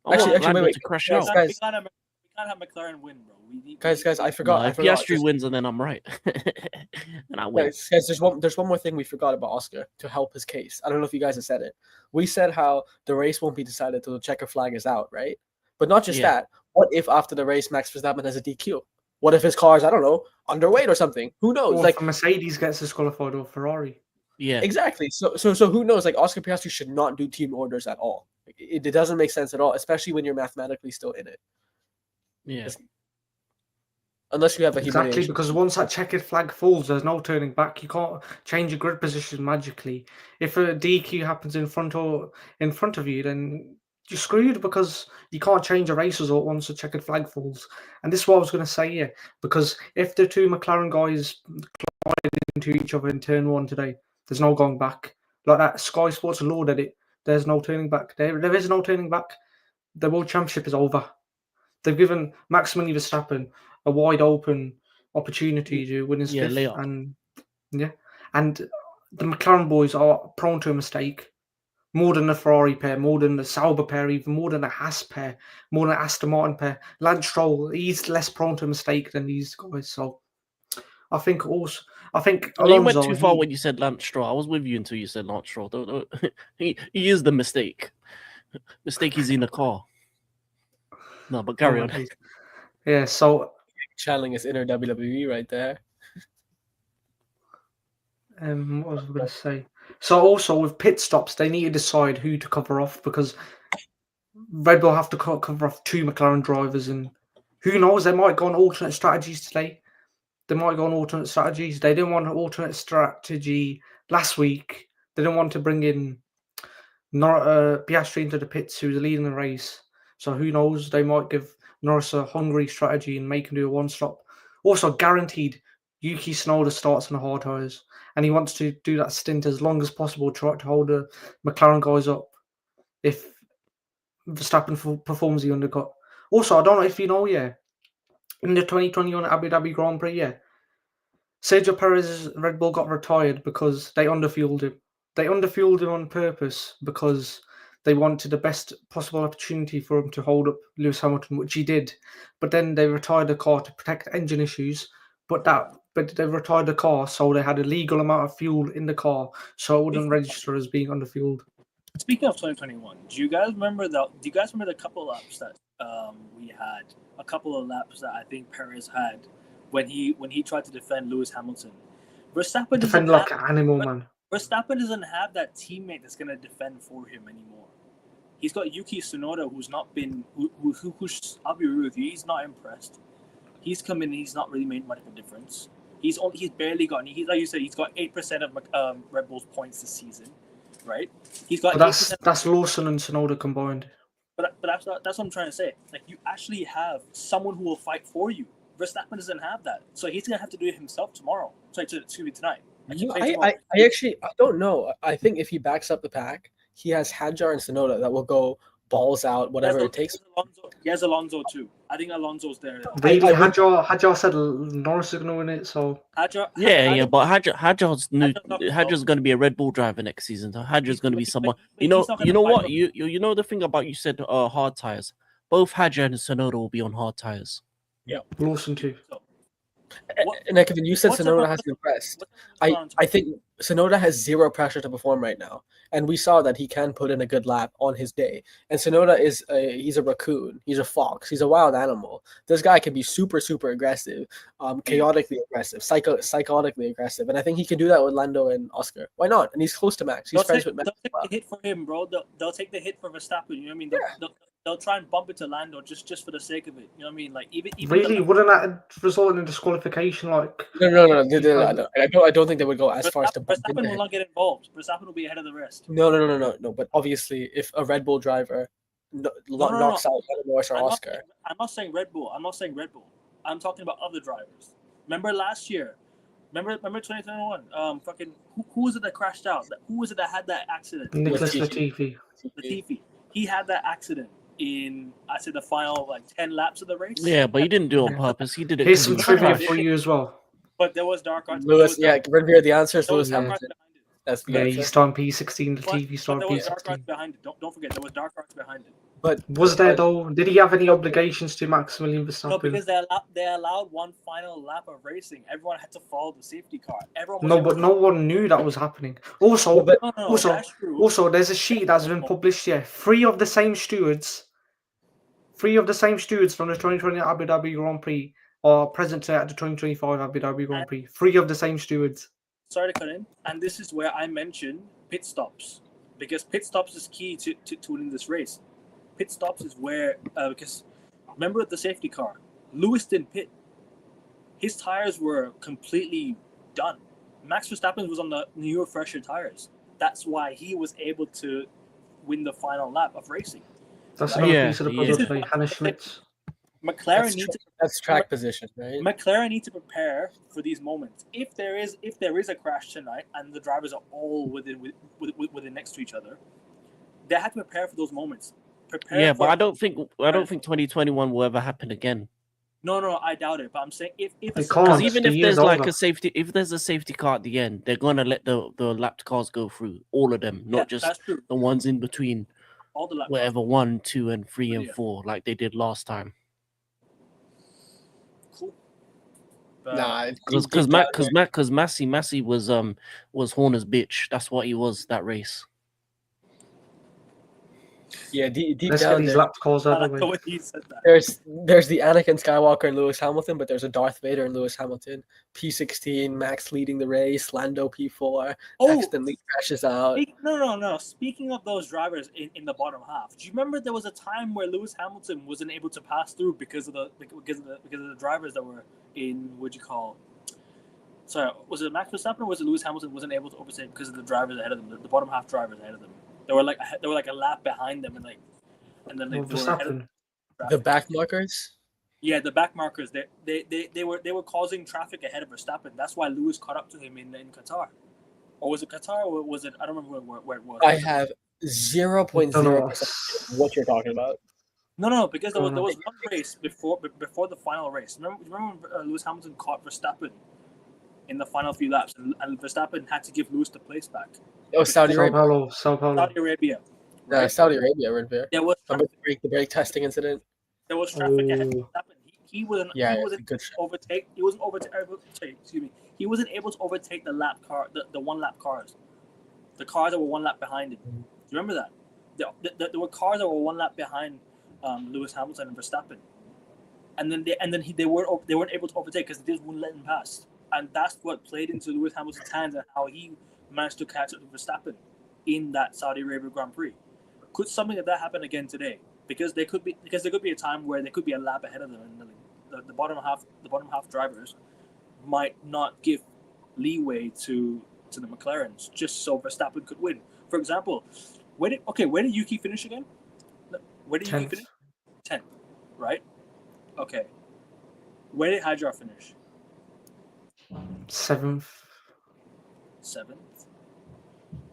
I
Actually,
want Lando
wait.
to crash
Guys,
out.
We can't have McLaren win, bro. We need
Guys, I forgot.
No,
I
if
forgot.
Piastri wins, and then I'm right, and I win.
Guys, there's one more thing we forgot about Oscar to help his case. I don't know if you guys have said it. We said how the race won't be decided till the checker flag is out, right? But not just
Yeah.
that. What if after the race Max Verstappen has a DQ? What if his car is, I don't know, underweight or something? Who knows?
Or
Like
if Mercedes gets disqualified or Ferrari.
Yeah,
exactly. So who knows? Like Oscar Piastri should not do team orders at all. It doesn't make sense at all, especially when you're mathematically still in it.
yeah.
Unless you have a
Exactly,
humiliation.
because once that checkered flag falls, there's no turning back. You can't change your grid position magically. If a DQ happens in front of you, then you're screwed because you can't change a race result once a checkered flag falls. And this is what I was going to say here, because if the two McLaren guys collide into each other in turn one today, there's no going back. Like that Sky Sports lauded it. There's no turning back. There is no turning back. The World Championship is over. They've given Max Verstappen a wide open opportunity to win his fifth,
layup.
and the McLaren boys are prone to a mistake more than the Ferrari pair, more than the Sauber pair, even more than the Haas pair, more than the Aston Martin pair. Lance Stroll, he's less prone to a mistake than these guys. So I think
You
Alonso,
went too far when you said Lance Stroll. I was with you until you said Lance Stroll. Don't. He is the mistake. Mistake is in the car. No, but carry on.
Yeah, so
channeling his inner WWE right there.
what was I going to say? So also with pit stops, they need to decide who to cover off because Red Bull have to cover off two McLaren drivers, and who knows, they might go on alternate strategies today. They didn't want an alternate strategy last week. They didn't want to bring in Piastri into the pits, who was leading the race. So who knows? They might give Norris a hungry strategy and make him do a one-stop. Also, guaranteed, Yuki Tsunoda starts on the hard tyres, and he wants to do that stint as long as possible, try to hold the McLaren guys up if Verstappen performs the undercut. Also, I don't know if you know, in the 2021 Abu Dhabi Grand Prix, Sergio Perez's Red Bull got retired because they underfueled him. They underfueled him on purpose because they wanted the best possible opportunity for him to hold up Lewis Hamilton, which he did. But then they retired the car to protect engine issues. But they retired the car so they had a legal amount of fuel in the car, so it wouldn't register as being underfueled.
Speaking of 2021, do you guys remember the couple laps that we had? A couple of laps that I think Perez had when he tried to defend Lewis Hamilton. Verstappen
defend like an animal, man.
Verstappen doesn't have that teammate that's gonna defend for him anymore. He's got Yuki Tsunoda, who's not been who's I'll be real with you, he's not impressed. He's come in and he's not really made much of a difference. He's barely got like you said, he's got 8% of Red Bull's points this season, right? He's got.
But that's Lawson and Tsunoda combined.
But that's what I'm trying to say. Like, you actually have someone who will fight for you. Verstappen doesn't have that, so he's gonna have to do it himself tomorrow. Tonight.
I don't know. I think if he backs up the pack, he has Hadjar and Tsunoda that will go balls out, whatever it takes.
He has Alonso too. I think Alonso's there.
Really, Hadjar said Norris is going to win it, so
but Hadjar's going to be a Red Bull driver next season. So Hadjar's going to be someone. You know what? You know the thing about, you said hard tires. Both Hadjar and Tsunoda will be on hard tires.
Yeah,
Lawson too.
And Kevin, you said Tsunoda hasn't impressed. I think Tsunoda has zero pressure to perform right now, and we saw that he can put in a good lap on his day. And Tsunoda he's a raccoon, he's a fox, he's a wild animal. This guy can be super aggressive, chaotically aggressive, psychotically aggressive, and I think he can do that with Lando and Oscar. Why not? And he's close to Max. He's friends with Max.
They'll take the hit for him, bro. They'll take the hit for Verstappen. You know what I mean? They'll try and bump it to Lando just for the sake of it. You know what I mean? Like even
really, wouldn't that result in a disqualification? Like
no. I don't think they would go as far as to bump
Verstappen will not get involved. Verstappen will be ahead of the rest.
No. But obviously, if a Red Bull driver knocks out Norris or Oscar,
I'm not saying Red Bull. I'm talking about other drivers. Remember last year? Remember 2021? Who was it that crashed out? Who was it that had that accident?
Nicholas Latifi.
He had that accident in, I said, the final 10 laps of the race.
Yeah, but he didn't do it on purpose. He did it.
Here's some trivia for you as well.
But there was dark arts.
Lewis, Redbeard, the answer is Lewis Hamilton.
That's the answer. He's starting P16. Latifi starting P16.
There was dark arts behind it. Don't forget, there was dark arts behind it.
But
was there though? Did he have any obligations to Maximilian Verstappen?
No, because they allowed one final lap of racing. Everyone had to follow the safety car.
No one knew that was happening. Also, there's a sheet that's been published here. Three of the same stewards from the 2020 Abu Dhabi Grand Prix are present at the 2025 Abu Dhabi Grand Prix. Three of the same stewards.
Sorry to cut in. And this is where I mentioned pit stops, because pit stops is key to winning this race. Pit stops is where, because remember the safety car, Lewis didn't pit. His tires were completely done. Max Verstappen was on the newer, fresher tires. That's why he was able to win the final lap of racing.
That's another piece of the puzzle today. Hannah Schmitz.
That's track position, right?
McLaren need to prepare for these moments. If there is a crash tonight and the drivers are all within next to each other, they have to prepare for those moments.
But I don't think 2021 will ever happen again.
No, I doubt it. But I'm saying
because even if there's if there's a safety car at the end, they're gonna let the lapped cars go through, all of them, not just the ones in between.
All the
whatever 1, 2, and 3 and 4, like they did last time.
Cool.
Because Massey was Horner's bitch. That's what he was that race.
Yeah, deep
Let's
down
get these lapped calls out of the way.
There's the Anakin Skywalker and Lewis Hamilton, but there's a Darth Vader and Lewis Hamilton. P16, Max leading the race, Lando P4, accidentally crashes out.
No. Speaking of those drivers in the bottom half, do you remember there was a time where Lewis Hamilton wasn't able to pass through because of the drivers that were in Sorry, was it Max Verstappen or was it Lewis Hamilton wasn't able to overtake because of the drivers ahead of them, the bottom half drivers ahead of them? They were like a lap behind them, and then
Well,
they were ahead of
Verstappen.
The back markers.
Yeah, the back markers. They were causing traffic ahead of Verstappen. That's why Lewis caught up to him in Qatar. Or was it Qatar, or was it? I don't remember where it was.
I have 0.0% what you're talking about.
No, because there
Oh,
was
no.
one race before the final race. Remember when Lewis Hamilton caught Verstappen in the final few laps, and Verstappen had to give Lewis the place back.
Oh, Saudi Arabia.
Sao Paulo.
Saudi Arabia, right?
Saudi Arabia, right there.
There was
Remember the brake testing incident?
there was traffic ahead of
Oh.
Verstappen. He wasn't
Yeah,
he wasn't
good shot.
overtake. He wasn't excuse me. He wasn't able to overtake the one lap cars. The cars that were one lap behind him. Do you remember that? There were cars that were one lap behind Lewis Hamilton and Verstappen, and then they weren't able to overtake because they just wouldn't let him pass, and that's what played into Lewis Hamilton's hands and how he managed to catch up to Verstappen in that Saudi Arabia Grand Prix. Could something like that happen again today? Because there could be a time where they could be a lap ahead of them, and the bottom half drivers might not give leeway to the McLarens just so Verstappen could win. For example, where did Yuki finish again? Where did Yuki
10th.
finish? 10th, right? Okay. Where did Hajar finish?
7th.
7th.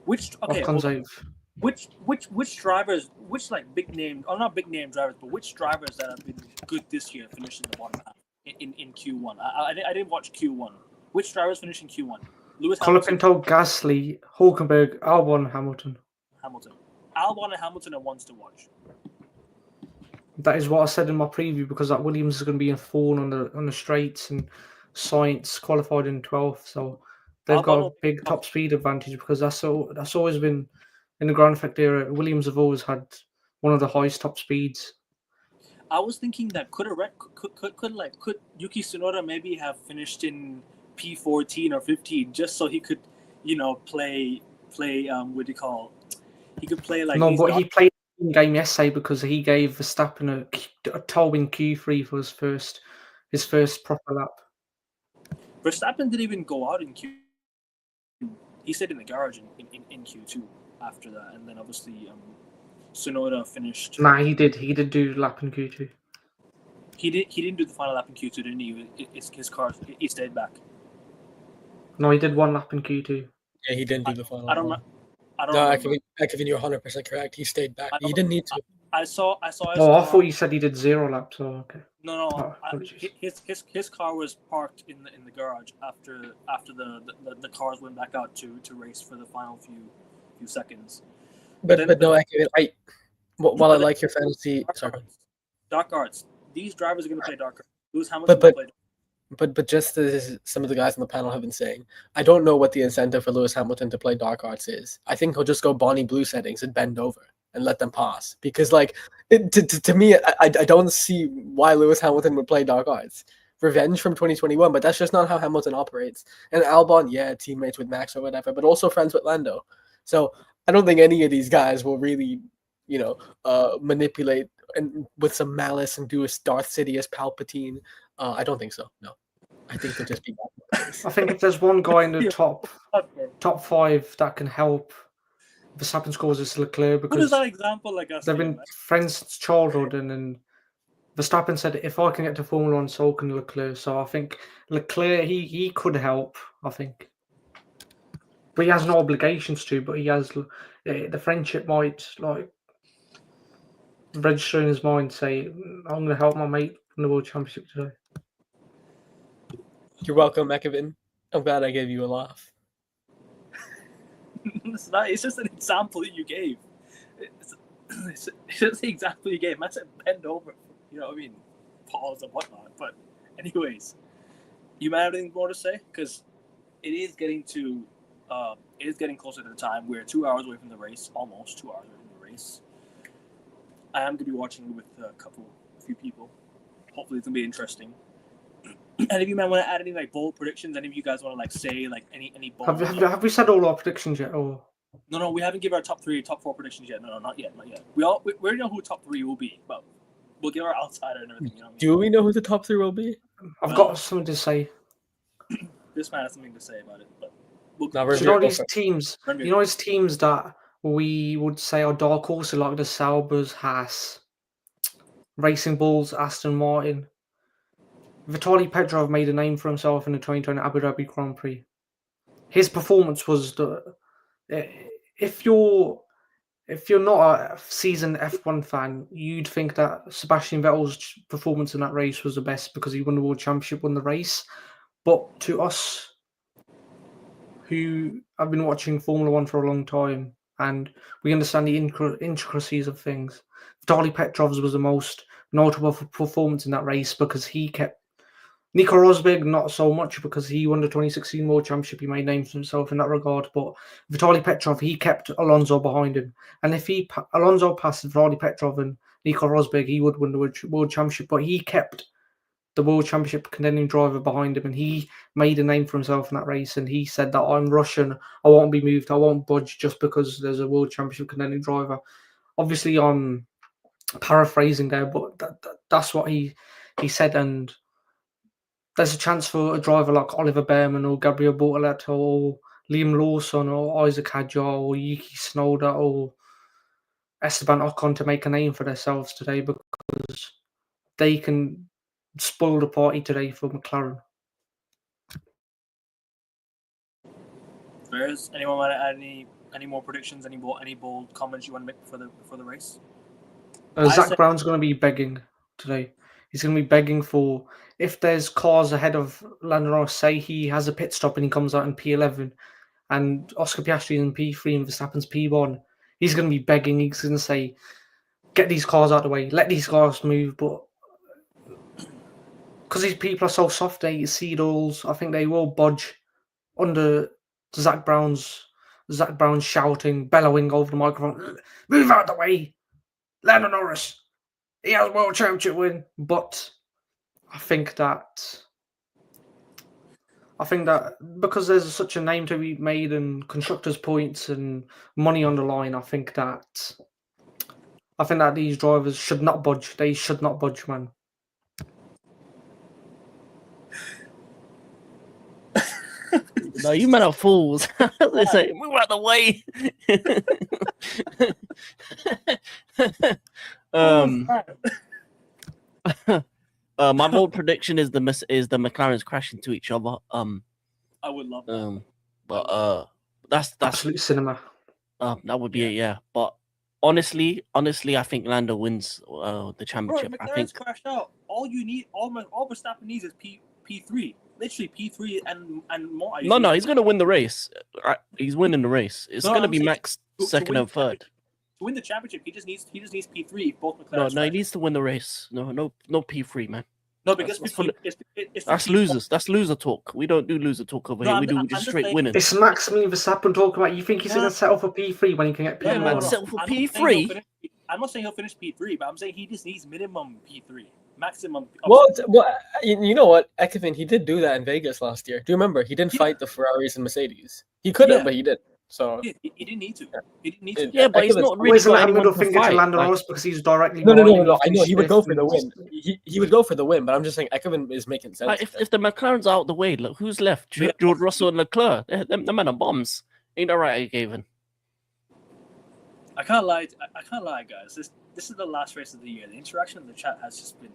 Which
Off comes 8th.
which drivers, which like big name, or not big name drivers, but which drivers that have been good this year finished in the bottom half in Q1? I didn't watch Q1. Which drivers finished in Q1? Lewis Hamilton.
Colapinto, Gasly, Hulkenberg, Albon, Hamilton.
Albon and Hamilton are ones to watch.
That is what I said in my preview because that Williams is going to be in 4 on the straights, and Sainz qualified in 12th, so they've
Albon
got a
will
big top speed advantage because that's always been in the Grand Effect era. Williams have always had one of the highest top speeds.
I was thinking that could Yuki Tsunoda maybe have finished in P14 or 15 just so he could, play what do you call? He could play like
No, but he played in game yesterday because he gave Verstappen a toe in Q3 for his first proper lap.
Verstappen didn't even go out in Q. He stayed in the garage in Q2 after that, and then obviously Tsunoda finished.
Nah, he did do lap in Q2.
He didn't do the final lap in Q2, didn't he? His car, he stayed back.
No, he did 1 lap in Q2.
Yeah, he didn't do the final.
I don't know.
No, Kevin, you're 100% correct. He stayed back. He didn't need to.
I saw.
I thought you said he did 0 laps. So okay.
No.
Oh,
His car was parked in the garage after the cars went back out to race for the final few seconds.
But no, Kevin, while I like your fantasy,
Dark Arts. These drivers are going to play Dark Arts. Lewis Hamilton will play.
But just as some of the guys on the panel have been saying, I don't know what the incentive for Lewis Hamilton to play Dark Arts is. I think he'll just go Bonnie Blue settings and bend over and let them pass. Because, to me, I don't see why Lewis Hamilton would play Dark Arts. Revenge from 2021, but that's just not how Hamilton operates. And Albon, yeah, teammates with Max or whatever, but also friends with Lando. So I don't think any of these guys will really, manipulate and with some malice and do a Darth Sidious Palpatine. I don't think so. No, I think they'll just be.
I think if there's one guy in the top 5 that can help Verstappen scores, it's Leclerc because
what is that example like us?
They've been friends since childhood, and then Verstappen said, "If I can get to Formula 1, so can Leclerc." So I think Leclerc he could help. I think, but he has no obligations to. But he has the friendship might register in his mind. Say, "I'm going to help my mate in the World Championship today."
You're welcome, Mekevin. I'm glad I gave you a laugh.
It's just an example that you gave. It's just the example you gave. I said bend over, pause and whatnot. But anyways, you might have anything more to say? Because it is getting closer to the time. We're 2 hours away from the race, almost 2 hours away from the race. I am going to be watching with a few people. Hopefully it's going to be interesting. And if you might want to add any bold predictions, any of you guys want to say any bold?
Have we said all our predictions yet? Or
no, we haven't given our top 4 predictions yet. No, not yet. We already know who top 3 will be, but we'll give our outsider and everything.
Do we know who the top 3 will be?
I've got something to say.
This man has something to say about it, but
these teams. These teams that we would say our dark horses like the Saubers, Haas, Racing Bulls, Aston Martin. Vitaly Petrov made a name for himself in the 2020 Abu Dhabi Grand Prix. His performance was if you're not a seasoned F1 fan, you'd think that Sebastian Vettel's performance in that race was the best because he won the World Championship, won the race. But to us, who have been watching Formula One for a long time, and we understand the intricacies of things, Vitaly Petrov's was the most notable performance in that race because he kept Nico Rosberg, not so much because he won the 2016 World Championship. He made names for himself in that regard. But Vitaly Petrov, he kept Alonso behind him. And if Alonso passed Vitaly Petrov and Nico Rosberg, he would win the World Championship. But he kept the World Championship contending driver behind him. And he made a name for himself in that race. And he said that I'm Russian. I won't be moved. I won't budge just because there's a World Championship contending driver. Obviously, I'm paraphrasing there, but that's what he said. And there's a chance for a driver like Oliver Behrman or Gabriel Bortoleto or Liam Lawson or Isaac Hadjar or Yuki Tsunoda or Esteban Ocon to make a name for themselves today because they can spoil the party today for McLaren.
Bears, anyone want to add any more predictions? Any bold comments you want to make before the race?
Zach Brown's going to be begging today. He's going to be begging for, if there's cars ahead of Lando, say he has a pit stop and he comes out in P11 and Oscar Piastri in P3 and Verstappen's P1, he's going to be begging. He's going to say, get these cars out of the way, let these cars move. But because these people are so soft, they see those, I think they will budge under Zach Brown's shouting, bellowing over the microphone, move out of the way, Lando Norris. He has a World Championship win, but I think that because there's such a name to be made and constructors' points and money on the line, I think that these drivers should not budge. They should not budge, man.
No, you men are fools. They say, move out the way. My bold prediction is the McLarens crashing to each other.
I would love that.
But that's
absolute cinema.
That would be it, yeah. But honestly, I think Lando wins the championship.
Bro,
I think
crashed out. All you need, all Verstappen needs is P3. Literally P3 and more.
No, he's gonna win the race. He's winning the race. It's gonna be Max second and third.
To win the championship, he just needs P3. If both McLaren.
No, he needs to win the race. No P3, man.
No, because
that's losers. That's loser talk. We don't do loser talk over here. We do just straight winners.
It's Max Verstappen talking about. You think he's gonna settle for P3 when he can get P1?
Yeah, man, settle for P3.
I'm not saying he'll finish P3, but I'm saying he just needs minimum P3. Maximum.
Well, you know what, Ekevin, he did do that in Vegas last year. Do you remember? He didn't fight the Ferraris and Mercedes. He could have, but he didn't. So
he didn't need to. He didn't need to.
Yeah, but he's not really got anyone to fight.
To Lando Norris because he's directly.
No. I know he would go for the win. He would go for the win, but I'm just saying Ekevin is making sense.
Like, if the McLaren's out the way, look who's left: George Russell and Leclerc. The men are bombs. Ain't that right, Gavin?
I can't lie, guys. This is the last race of the year. The interaction in the chat has been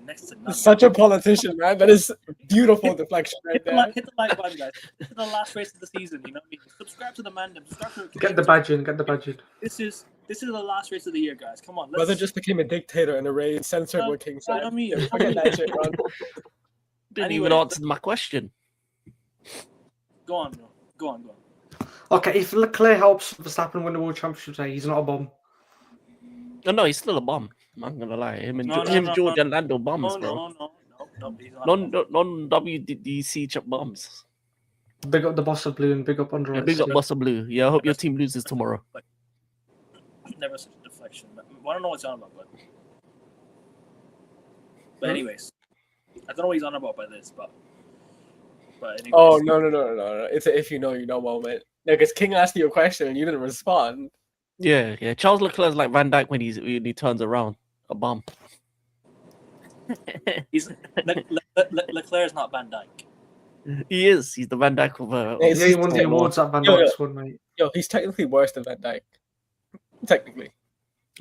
next to nothing.
Such a politician, man. That is beautiful deflection right there.
Hit the like button, guys. This is the last race of the season. You know what I mean? Subscribe to the Mandem.
Get the badge in. This
is the last race of the year, guys. Come on.
Brother just became a dictator in a race, censored what King said.
I mean,
forget that shit, man.
Didn't even answer my question.
Go on, bro. Go on.
Okay, if Leclerc helps Verstappen win the World Championship today, he's not a bomb.
No, he's still a bomb. I'm not gonna lie. George and Lando bombs, bro. No. Non-WDC bombs.
Big up the boss of blue and big up under.
Yeah, big up boss of blue. Yeah, I hope your team loses tomorrow.
Never such a deflection. I don't know what it's on about, but anyways, I don't know what he's on about by this, but anyways.
Oh no! It's a if you know moment. Because King asked you a question and you didn't respond.
Yeah. Charles Leclerc's like Van Dijk when he turns around. A bomb.
Leclerc is not Van Dijk.
He is. He's the Van Dijk of
Yeah,
Yeah, he won the
Formula
awards that Van
Yo,
Dijk's won, mate.
Yo, he's technically worse than Van Dijk. Technically.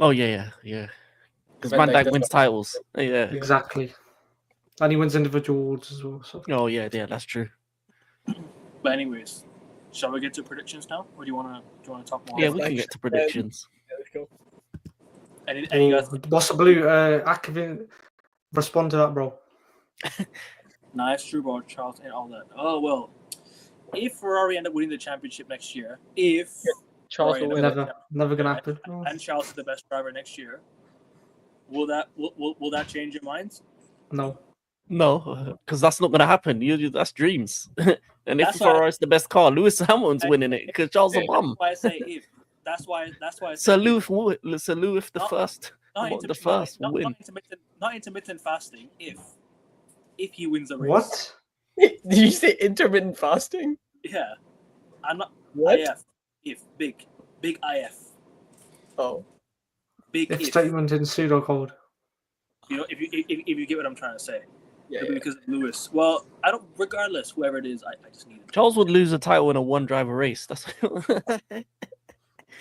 Oh yeah. Because
Van
Van
Dijk
Dijk
does
wins
what-
titles. Yeah.
Exactly. And he wins individual awards as well. So.
Oh yeah, that's true.
But anyways, shall we get to predictions now, or do you wanna talk more?
Yeah,
about
we
it?
can get to predictions.
Yeah, let's go.
Any guys?
What's the blue? Akvin, respond to that, bro.
Nice, true about Charles and all that. Oh well, if Ferrari end up winning the championship next year, if
Charles
Ferrari
will
end up
win.
winning
Never gonna
the
happen.
championship and Charles is the best driver next year, will that change your minds?
No.
No, because that's not gonna happen. That's dreams. And if
That's why-
Ferrari's the best car, Lewis Hamilton's winning it because Charles is a
That's
bum.
why I say if. That's why I say
Sir
if.
Lewis the
Not-
first.
Not
What, the
intermittent-
first
not-
win.
not intermittent fasting. If he wins the race.
What?
Did you say intermittent fasting?
Yeah, I'm not.
What?
IF. If big IF.
Oh.
Big
If
if.
statement in pseudocode.
You know, if you get what I'm trying to say.
Yeah,
Maybe because of Lewis. Well, I don't. Regardless, whoever it is, I just need it.
Charles would lose a title in a one-driver race. That's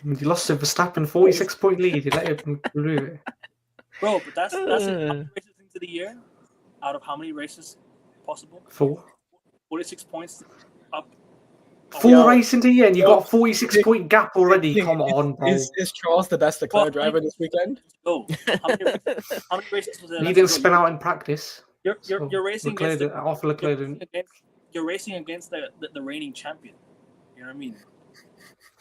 You lost to Verstappen, 46-point lead. You let him lose it.
Bro, but that's it. How many races into the year? Out of how many races possible?
4.
46 points up.
Four races into the year, and you
Yo,
got 46-point gap already.
Is-
Come on, bro.
Is Charles the best Leclerc
Well,
driver this weekend?
Go. How many races was there?
He didn't spin out in practice.
You're racing against you're racing against the reigning champion. You know what I mean?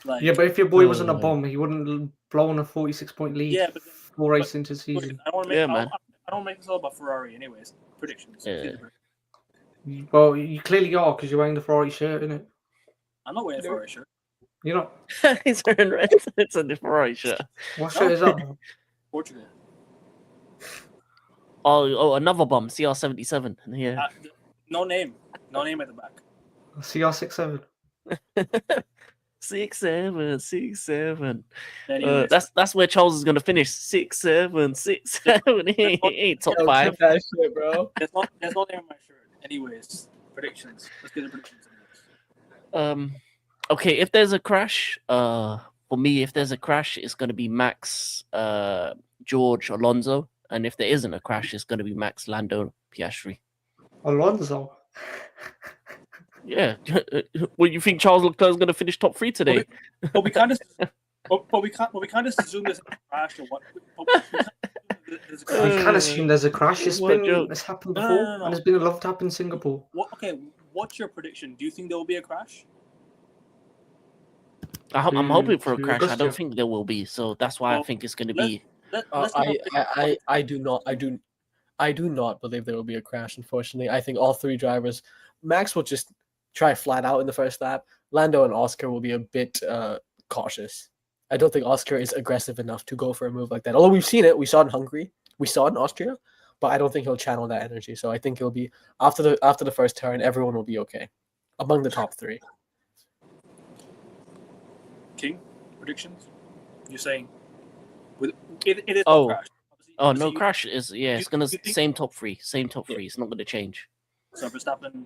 Like,
Yeah, but if your boy wasn't a bomb, he wouldn't blow on a 46-point lead.
Yeah, but then-
4 races into the season.
I don't want to make.
Yeah, man.
I don't make this all about Ferrari, anyways. Predictions.
Yeah.
Well, you clearly are because you're wearing the Ferrari shirt, innit?
I'm not wearing a Ferrari shirt.
You're not.
He's wearing red. It's a Ferrari shirt.
What shirt is that, bro?
Portugal.
Oh, another bum. CR77. Yeah.
No name at the back.
CR67.
6-7.
Anyways,
That's where Charles is gonna finish. 6-7. He ain't top
Yo,
5.
keep that shit, bro.
there's no name on my shirt. Anyways, predictions. Let's get the predictions.
Okay, if there's a crash, for me, if there's a crash, it's gonna be Max, George, Alonso, and if there isn't a crash, it's gonna be Max, Lando, Piastri.
Alonso.
Yeah. Well, you think Charles Leclerc's gonna finish top 3 today?
But we kind of, but we can't assume there's a crash or what. There's a
You
crash.
can assume there's a crash. It's
What a joke.
happened
No,
before,
no.
and it's been a love tap in Singapore.
Okay, what's your prediction? Do you think there will be a crash?
I'm hoping for a
to
crash. I don't
Augusta.
think there will be, so that's why I
Well,
think it's gonna be.
Let's have a prediction.
I do not believe there will be a crash. Unfortunately, I think all 3 drivers, Max will just try flat out in the first lap. Lando and Oscar will be a bit cautious. I don't think Oscar is aggressive enough to go for a move like that. Although we've seen it, we saw it in Hungary, we saw it in Austria, but I don't think he'll channel that energy. So I think it'll be after the first turn, everyone will be okay among the top 3.
King predictions. You're saying, it is
Oh.
a crash.
Oh
Obviously,
no, crash is it's gonna
you think-
same top 3, same top
Yeah.
3. It's not gonna change.
So Verstappen,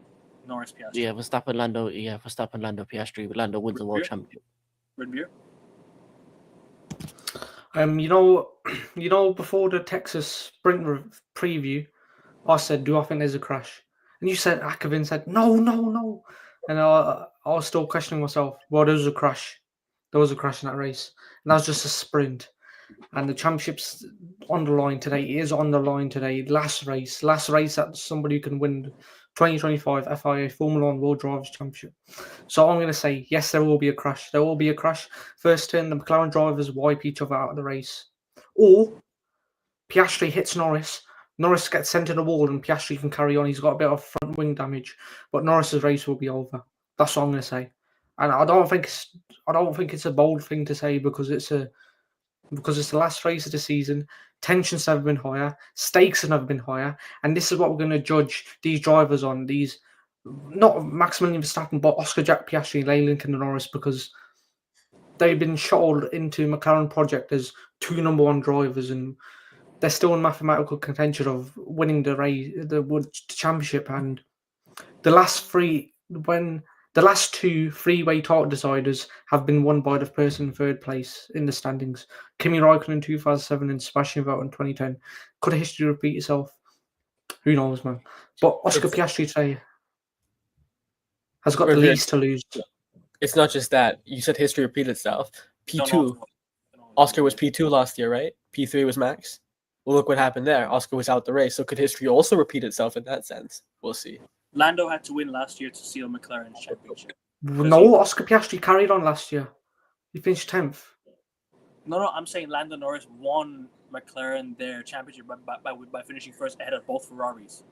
Norris, Piastri.
Yeah, Verstappen, Lando, Piastri, but Lando wins the world
Yeah.
championship.
Red beer.
You know, before the Texas sprint preview, I said, "Do I think there's a crash?" And you said, Akavin said, "No." And I was still questioning myself. Well, there was a crash. There was a crash in that race, and that was just a sprint. And the championship's on the line today. It is on the line today. Last race that somebody can win 2025 FIA Formula One World Drivers' Championship. So I'm going to say, yes, there will be a crash. There will be a crash. First turn, the McLaren drivers wipe each other out of the race. Or Piastri hits Norris. Norris gets sent to the wall and Piastri can carry on. He's got a bit of front wing damage. But Norris's race will be over. That's what I'm going to say. And I don't think it's a bold thing to say because it's the last race of the season. Tensions have been higher, stakes have never been higher, and this is what we're going to judge these drivers on. These, not Maximilian Verstappen, but Oscar, Jack Piastri, Leyland and Norris, because they've been shuttled into McLaren project as 2 number 1 drivers, and they're still in mathematical contention of winning the race, the championship. And the last two freeway title deciders have been won by the person in third place in the standings. Kimi Raikkonen in 2007 and Sebastian Vettel in 2010. Could history repeat itself? Who knows, man? But Oscar Piastri today has got the least to lose.
It's not just that. You said history repeated itself. P2.
No.
Oscar was P2 last year, right? P3 was Max. Well, look what happened there. Oscar was out the race. So could history also repeat itself in that sense? We'll see.
Lando had to win last year to seal McLaren's championship.
No, Oscar Piastri carried on last year. He finished 10th.
No, I'm saying Lando Norris won McLaren their championship by finishing first ahead of both Ferraris.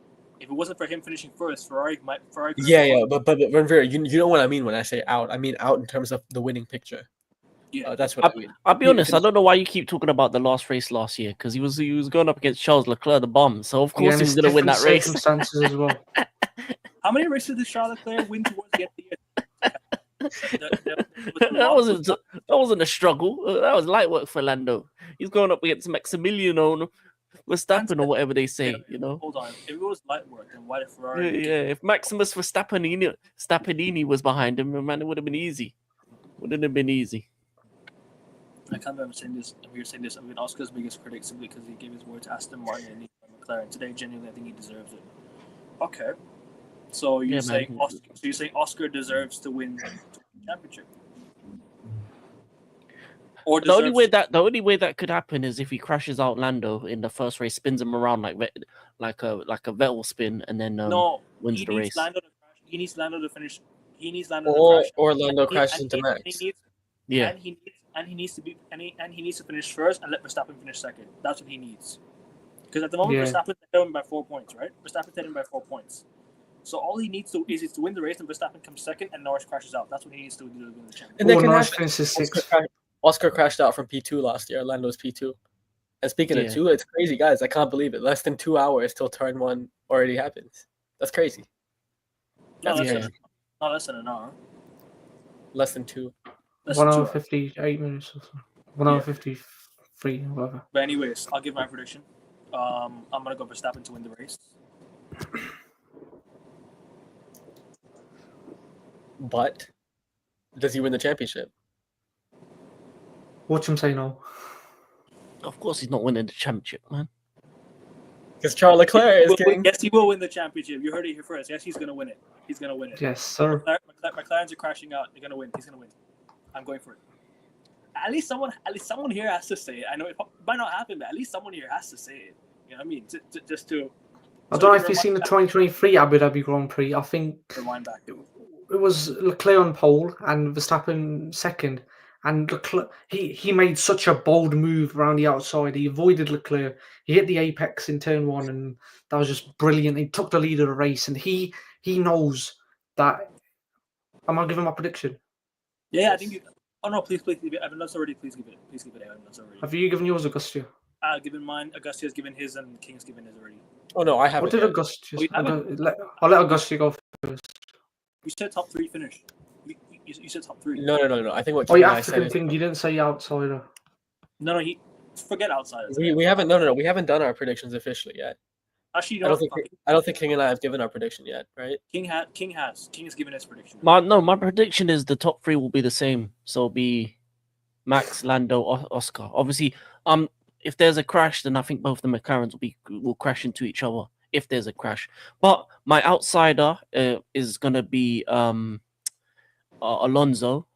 If it wasn't for him finishing first, Ferrari.
Yeah, but Renvera, you know what I mean when I say out. I mean out in terms of the winning picture.
Yeah,
that's what I mean.
I'll be honest. I don't know why you keep talking about the last race last year, because he was going up against Charles Leclerc, the bomb. So of course he was going to win that race.
Circumstances as well.
How many races did Charles Leclerc win towards the end of the year?
That wasn't a struggle. That was light work for Lando. He's going up against Maximiliano Verstappen or whatever they say.
Hold on. If it was light work, then why did Ferrari?
Yeah. If Maximus Verstappen was behind him, man, it would have been easy. Wouldn't have been easy.
I can't believe I'm saying this. We're saying this. I've been Oscar's biggest critic simply because he gave his word to Aston Martin and McLaren. Today, genuinely, I think he deserves it. Okay. So you're saying Oscar deserves to win the championship? Or
the only way that could happen is if he crashes out Lando in the first race, spins him around like a Vettel spin, and then wins the race.
He needs Lando to finish. He needs Lando to crash.
Or Lando crashes into Max.
And he needs to finish first and let Verstappen finish second. That's what he needs. Because at the moment, Verstappen's ahead of him by 4 points, right? Verstappen's ahead of him by 4 points. So all he needs to is to win the race, and Verstappen comes second, and Norris crashes out. That's what he needs to do to win the championship.
And then Norris finishes sixth. Oscar crashed out from P2 last year. Lando's P2. And speaking of 2, it's crazy, guys. I can't believe it. Less than 2 hours till turn 1 already happens. That's crazy.
Not less than an hour.
Less than 2.
1 hour 58 minutes or so. 1 hour 53, whatever.
But anyways, I'll give my prediction. I'm gonna go Verstappen to win the race.
But does he win the championship?
Watch him say no.
Of course, he's not winning the championship, man.
Because Charles Leclerc is getting...
Yes, he will win the championship. You heard it here first. Yes, he's gonna win it. He's gonna win it.
Yes, sir.
McLaren's are crashing out. They're gonna win. He's gonna win. I'm going for it. At least someone here has to say it. I know it might not happen, but at least someone here has to say it. You know what I mean? Just to.
I don't know if you've seen the 2023 Abu Dhabi Grand Prix. I think
rewind back.
It was Leclerc on pole and Verstappen second. And Leclerc, he made such a bold move around the outside. He avoided Leclerc. He hit the apex in turn 1, and that was just brilliant. He took the lead of the race, and he knows that. Am I giving my prediction?
Yeah, I think you. Oh no! Please give it. Evan, that's already. Please give it. Please give it. Evan, that's already.
Have you given yours, Augustia?
I've given mine. Augustia's given his, and King's given his already.
Oh no, I haven't.
What did Augustia? I'll let Augustia go first.
You said top 3 finish. You said top 3.
No. I think what.
Oh, your African thing. You didn't say outsider.
No. He forget outsider.
We haven't. No. We haven't done our predictions officially yet.
Actually,
I don't think King and I have given our prediction yet, right?
King has given his prediction.
My prediction is the top 3 will be the same. So it'll be Max, Lando, Oscar. Obviously, if there's a crash, then I think both the McLarens will crash into each other if there's a crash. But my outsider is gonna be Alonso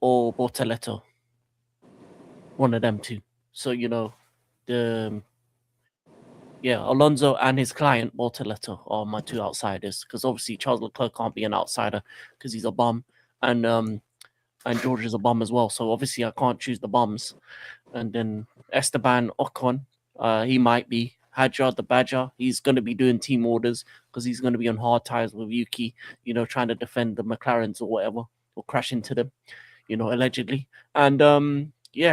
or Bortoleto. One of them two. So Alonso and his client Bortoleto are my 2 outsiders, because obviously Charles Leclerc can't be an outsider because he's a bum, and George is a bum as well. So obviously I can't choose the bums. And then Esteban Ocon, he might be. Hadjar the Badger, he's going to be doing team orders because he's going to be on hard tires with Yuki, trying to defend the McLarens or whatever, or crash into them, allegedly. And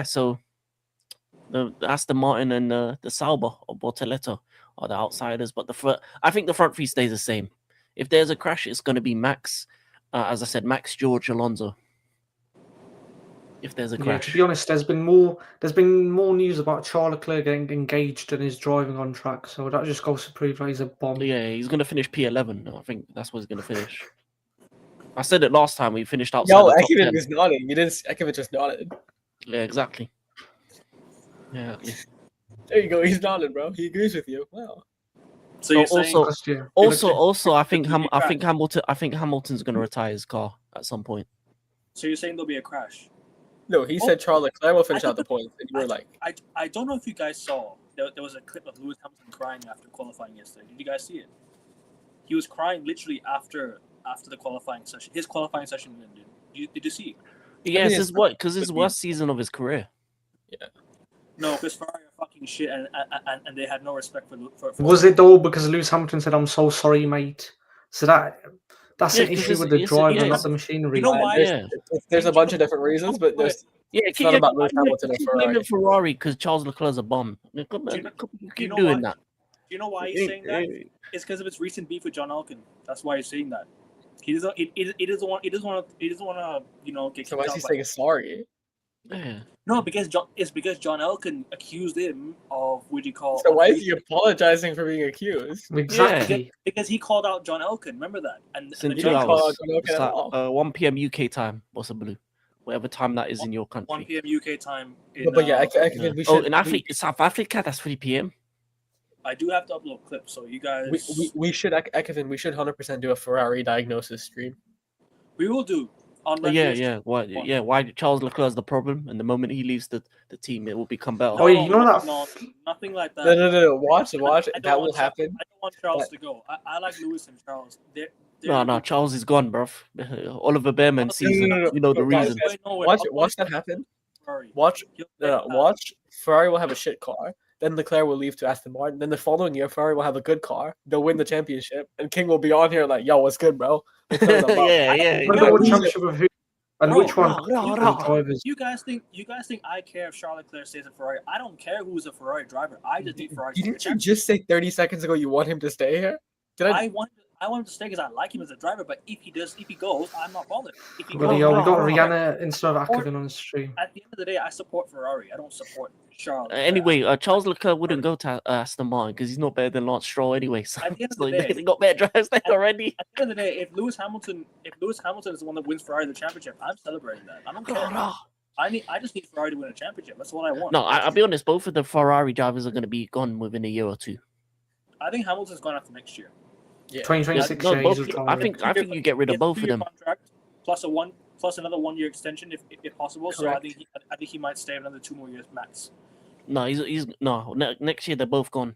so the Aston Martin and the Sauber or Bortoleto are the outsiders, but I think the front 3 stays the same. If there's a crash, it's going to be Max, as I said, Max, George, Alonso. if there's a
Yeah,
crash.
to be honest, there's been more news about Charles Leclerc getting engaged than his driving on track. So that just goes to prove that he's a bomb.
Yeah, he's gonna finish P11. I think that's what he's gonna finish. I said it last time. We finished outside
Yo,
the top 10.
Ekevin was nodding. You didn't. Ekevin just nodded.
Yeah, exactly. Yeah.
There you go. He's nodding, bro. He agrees with you. Wow.
So you're saying
Because, yeah,
Also, I think
There'll be a crash.
Hamilton's gonna retire his car at some point.
So you're saying there'll be a crash?
No, he said Charles Leclerc will finish
I
out the points, and you were like,
I don't know if you guys saw there was a clip of Lewis Hamilton crying after qualifying yesterday. Did you guys see it? He was crying literally after the qualifying session. His qualifying session ended. Did you see it?
Yeah,
mean,
it's
it's
his worst season of his career.
No, because Ferrari are fucking shit, and they had no respect for
was it though because Lewis Hamilton said, "I'm so sorry, mate"? So that's
Yeah,
an
'cause
issue
it's-
with the
it's-
driver,
yeah,
not the machinery.
You know why?
Yeah.
there's a bunch of different reasons, but there's it's not about Lewis Hamilton or Ferrari.
Blaming Ferrari because Charles Leclerc's a bum. You keep
know
doing
why?
that.
Do you know why he's saying that? It's because of his recent beef with John Elkann. That's why he's saying that. He doesn't want to get.
So why is he
kicked out
saying sorry?
Yeah.
No, because John Elkann accused him of what do you call?
So why is he apologizing for being accused?
Exactly.
Because he called out John Elkann. Remember that? And
It's in
the
2
didn't call
hours.
out John Elkann
It's
at
like,
all.
1 p.m. UK time, possibly. Whatever time that is in your
1
country.
p.m. UK time. In,
But yeah,
Yeah.
we
Oh,
should.
in South Africa, that's 3 p.m.
I do have to upload clips, so you guys.
We should Ekevin. We should 100% do a Ferrari diagnosis stream.
We will do. On
Yeah. Why Charles Leclerc's the problem, and the moment he leaves the team, it will become better.
Oh, you know that.
No, nothing like that.
No. Watch.
I don't
That will
want
happen.
I don't want Charles to go. I like Lewis and Charles.
No, Charles is gone, bruv. Oliver Behrman season.
No.
You know the
Guys,
reason.
Watch that happen. Watch Ferrari will have a shit car. Then Leclerc will leave to Aston Martin. Then the following year, Ferrari will have a good car. They'll win the championship, and King will be on here like, "Yo, what's good, bro?"
Yeah.
But what championship of who? And
No,
which one?
no.
The drivers.
You guys think I care if Charles Leclerc stays at Ferrari? I don't care who's a Ferrari driver. I just need Ferrari.
Didn't you just say 30 seconds ago you want him to stay here? Did I?
I want him to stay because I like him as a driver. But if he goes, I'm not bothered. If he
Bloody
goes,
hell, we got
no.
Rihanna instead of Akevin on the stream.
at the end of the day, I support Ferrari. I don't support Charles.
Anyway, Charles Leclerc wouldn't go to Aston Martin because he's not better than Lance Stroll anyway. So
At the end of the day-
they got better drivers there already.
At the end of the day, if Lewis Hamilton is the one that wins Ferrari the championship, I'm celebrating that. I don't care.
No.
I just need Ferrari to win a championship. That's what I want.
No, I'll be honest. Both of the Ferrari drivers are going to be gone within a year or two.
I think Hamilton's gone after next year.
2026.
No,
Yeah,
both,
he's
I think you get rid of both of them.
Contract, plus another 1 year extension if possible.
Correct.
So I think he might stay another 2 more years max.
No, he's next year they're both gone.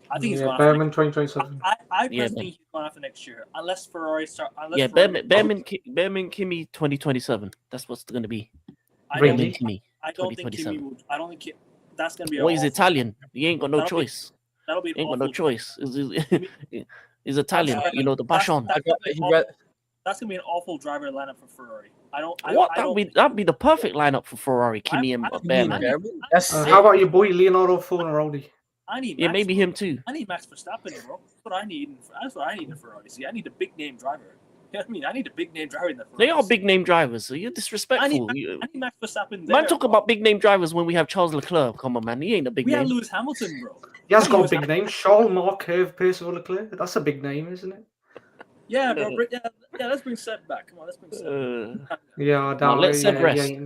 I think he's
Yeah,
gone after
Behrman
next
2027.
I
Yeah,
personally think he's gone after next year. Unless Ferrari start.
Yeah, Behrman, Kimi 2027. That's what's going to be.
I
Really?
don't think
Kimi.
I don't think Kimi
2027.
would. I don't think that's going to be.
Well, he's Italian. He ain't got no
That'll be-
choice.
That'll be.
He ain't got no choice. He's Italian. You know the passion.
That's gonna be an awful driver lineup for Ferrari.
That'd be the perfect lineup for Ferrari. Kimi and Behrman.
That's
How about your boy Leonardo Fornaroli?
I need.
Yeah,
Max
maybe him too.
I need Max Verstappen, bro. That's what I need. That's what I need in Ferrari. See, I need a big name driver. You know what I mean? I need a big name driver in the Ferrari.
They are big name drivers, so you're
I
disrespectful.
need Max Verstappen.
Man, talk about big name drivers when we have Charles Leclerc. Come on, man. He ain't a big
We have
name.
Lewis Hamilton, bro.
He has got a
Lewis
big name. Charles Marquez Percival Leclerc. That's a big name, isn't it?
Yeah, bro. Yeah. Let's bring Seb back. Come on, let's bring Seb.
Yeah, I doubt
let
it.
Seb
Yeah,
rest.
yeah.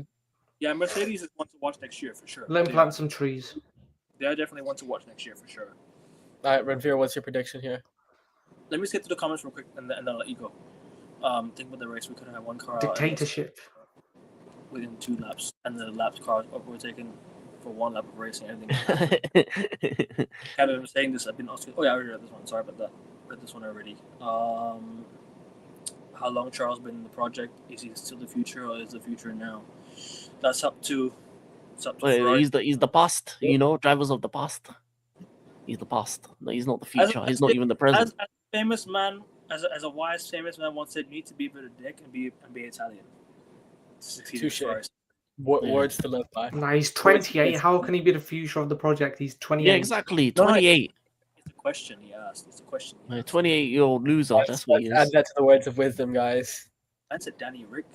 Yeah, Mercedes is one to watch next year for sure.
Let him plant some trees.
They are definitely one to watch next year for sure.
All right, Renfrew, what's your prediction here?
Let me skip to the comments real quick, and then I'll let you go. Think about the race. We could have one car out
Dictatorship.
within 2 laps, and the laps cars were taken for 1 lap of racing. Everything. I've been saying this. I've been asking. Oh yeah, I already read this one. Sorry about that. Read this one already. How long Charles been in the project? Is he still the future, or is the future now? That's up to. It's up to Ferrari.
He's the past. You know, drivers of the past. He's the past. No, he's not the future. He's not even the present.
As a famous man, as a wise famous man once said, you need to be a bit of dick and be Italian. To succeed in
Touche.
Ferrari.
Words to live by.
Nah, he's 28. How can he be the future of the project? He's 28.
Yeah, exactly.
No,
28.
It's a question he asked. It's a question.
28-year-old loser. That's what he
Add
is.
that to the words of wisdom, guys.
That's a Danny Rick.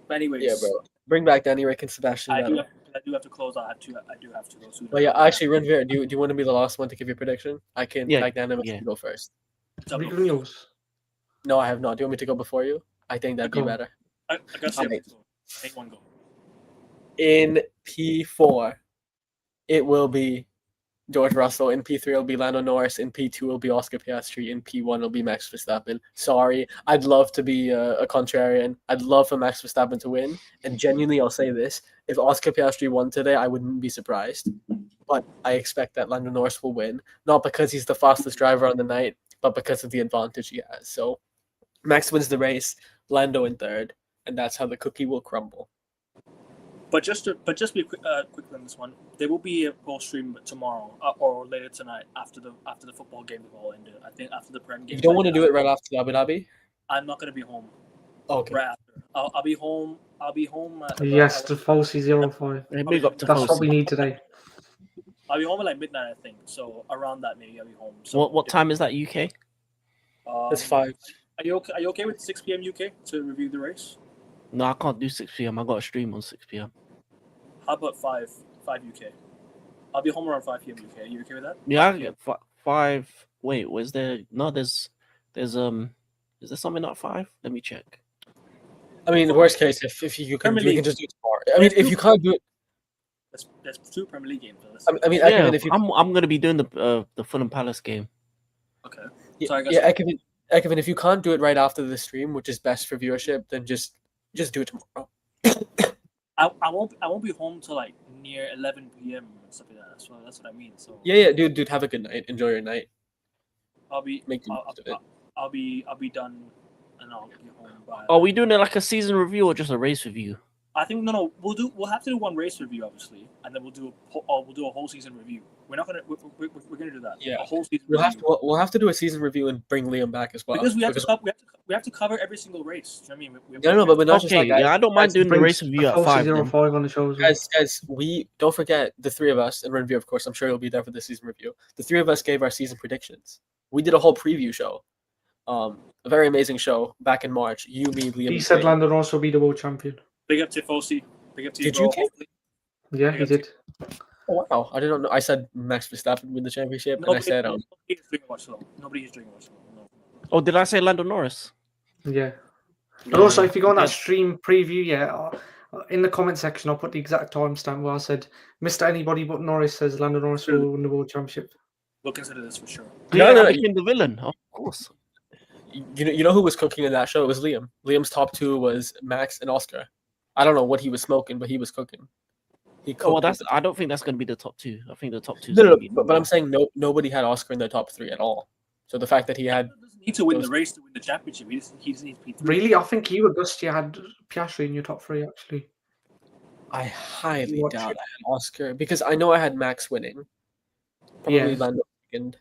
But anyways,
Yeah, bro. Bring back Danny Rick and Sebastian
I
Vettel.
do have to close. I do have to go soon.
But yeah, actually, Renvir, do you want to be the last one to give your prediction? I can
Yeah,
magnanimously go first.
Have you done yours?
No, I have not. Do you want me to go before you? I think that'd be
Go.
better.
I guess
Alright.
Take one go.
In P4, it will be George Russell. In P3, it'll be Lando Norris. In P2, it'll be Oscar Piastri. In P1, it'll be Max Verstappen. Sorry, I'd love to be a contrarian. I'd love for Max Verstappen to win. And genuinely, I'll say this: if Oscar Piastri won today, I wouldn't be surprised. But I expect that Lando Norris will win, not because he's the fastest driver on the night, but because of the advantage he has. So Max wins the race, Lando in third, and that's how the cookie will crumble.
But just be quick on this one. There will be a post stream tomorrow or later tonight after the football game have all ended. I think after the Prem game.
You don't want to do it right after Abu Dhabi?
I'm not going to be home.
Okay.
Right after. I'll be home.
Yes, the Falsey 05.
big up to
That's what
Falsey.
we need today.
I'll be home at like midnight, I think. So around that, maybe I'll be home. So
What time is that UK?
It's 5.
Are you okay with 6 p.m. UK to review the race?
No, I can't do 6 p.m. I got a stream on 6 p.m.
How about 5 UK? I'll be home around 5 p.m. UK. Are you okay with that?
Yeah, I get 5. Wait, was there? No, there's is there something at 5? Let me check.
I mean, the worst case, if you can,
Premier
you can
League.
just do it tomorrow. I mean, if you can't do it,
There's 2 Premier League games.
I mean,
Yeah,
Ekman, if you,
I'm gonna be doing the Fulham Palace game.
Okay.
yeah,
So I guess
yeah, Ekman, if you can't do it right after the stream, which is best for viewership, then just do it tomorrow.
I won't be home till like near 11 p.m. and stuff like that. So that's what I mean. So
Yeah, dude, have a good night. Enjoy your night.
I'll be
Make the most of it.
I'll be done and I'll be home by.
Are we doing it like a season review or just a race review?
I think no. We'll have to do one race review obviously, and then we'll do a whole season review. We're not gonna we're gonna do that.
Yeah.
A whole season.
We'll
review.
we'll have to do a season review and bring Liam back as well.
Because we have to cover every single race. Do you know what I mean?
No, but we're not just
Okay,
like, guys,
yeah, I don't mind doing the
Brings
race review at
Falsey
5. then.
05 on the show as well.
guys, we don't forget the three of us and review. Of course, I'm sure you'll be there for the season review. The three of us gave our season predictions. We did a whole preview show. A very amazing show back in March. You, me, Liam.
He
and
said
Kane.
Lando Norris will be the world champion.
Big up to Fosi. Big up to you,
Did
bro.
you, Kane?
Hopefully.
Yeah, he did.
Oh, wow, I didn't know. I said Max Verstappen win the championship, and I said
Nobody is drinking much though. Nobody is drinking much though. No.
Oh, did I say Lando Norris?
Yeah. But
Yeah,
also, if you go on that
yeah.
stream preview, in the comment section, I'll put the exact timestamp where I said, Mr. Anybody but Norris says Lando Norris will win the world championship.
We'll consider this for sure.
Yeah,
No,
I became the villain, of course.
You know who was cooking in that show? It was Liam. Liam's top 2 was Max and Oscar. I don't know what he was smoking, but he was cooking. He cooked.
Oh, well, I don't think that's going to be the top 2. I think the top 2 is
no,
going to be.
but I'm saying nobody had Oscar in their top 3 at all. So the fact that he had
He doesn't need to win the race to win the championship. He just needs P3.
Really? I think you, Augustia, had Piastri in your top 3, actually.
I highly
Watch
doubt
it.
I had Oscar because I know I had Max winning. Probably
Yeah.
Lando second.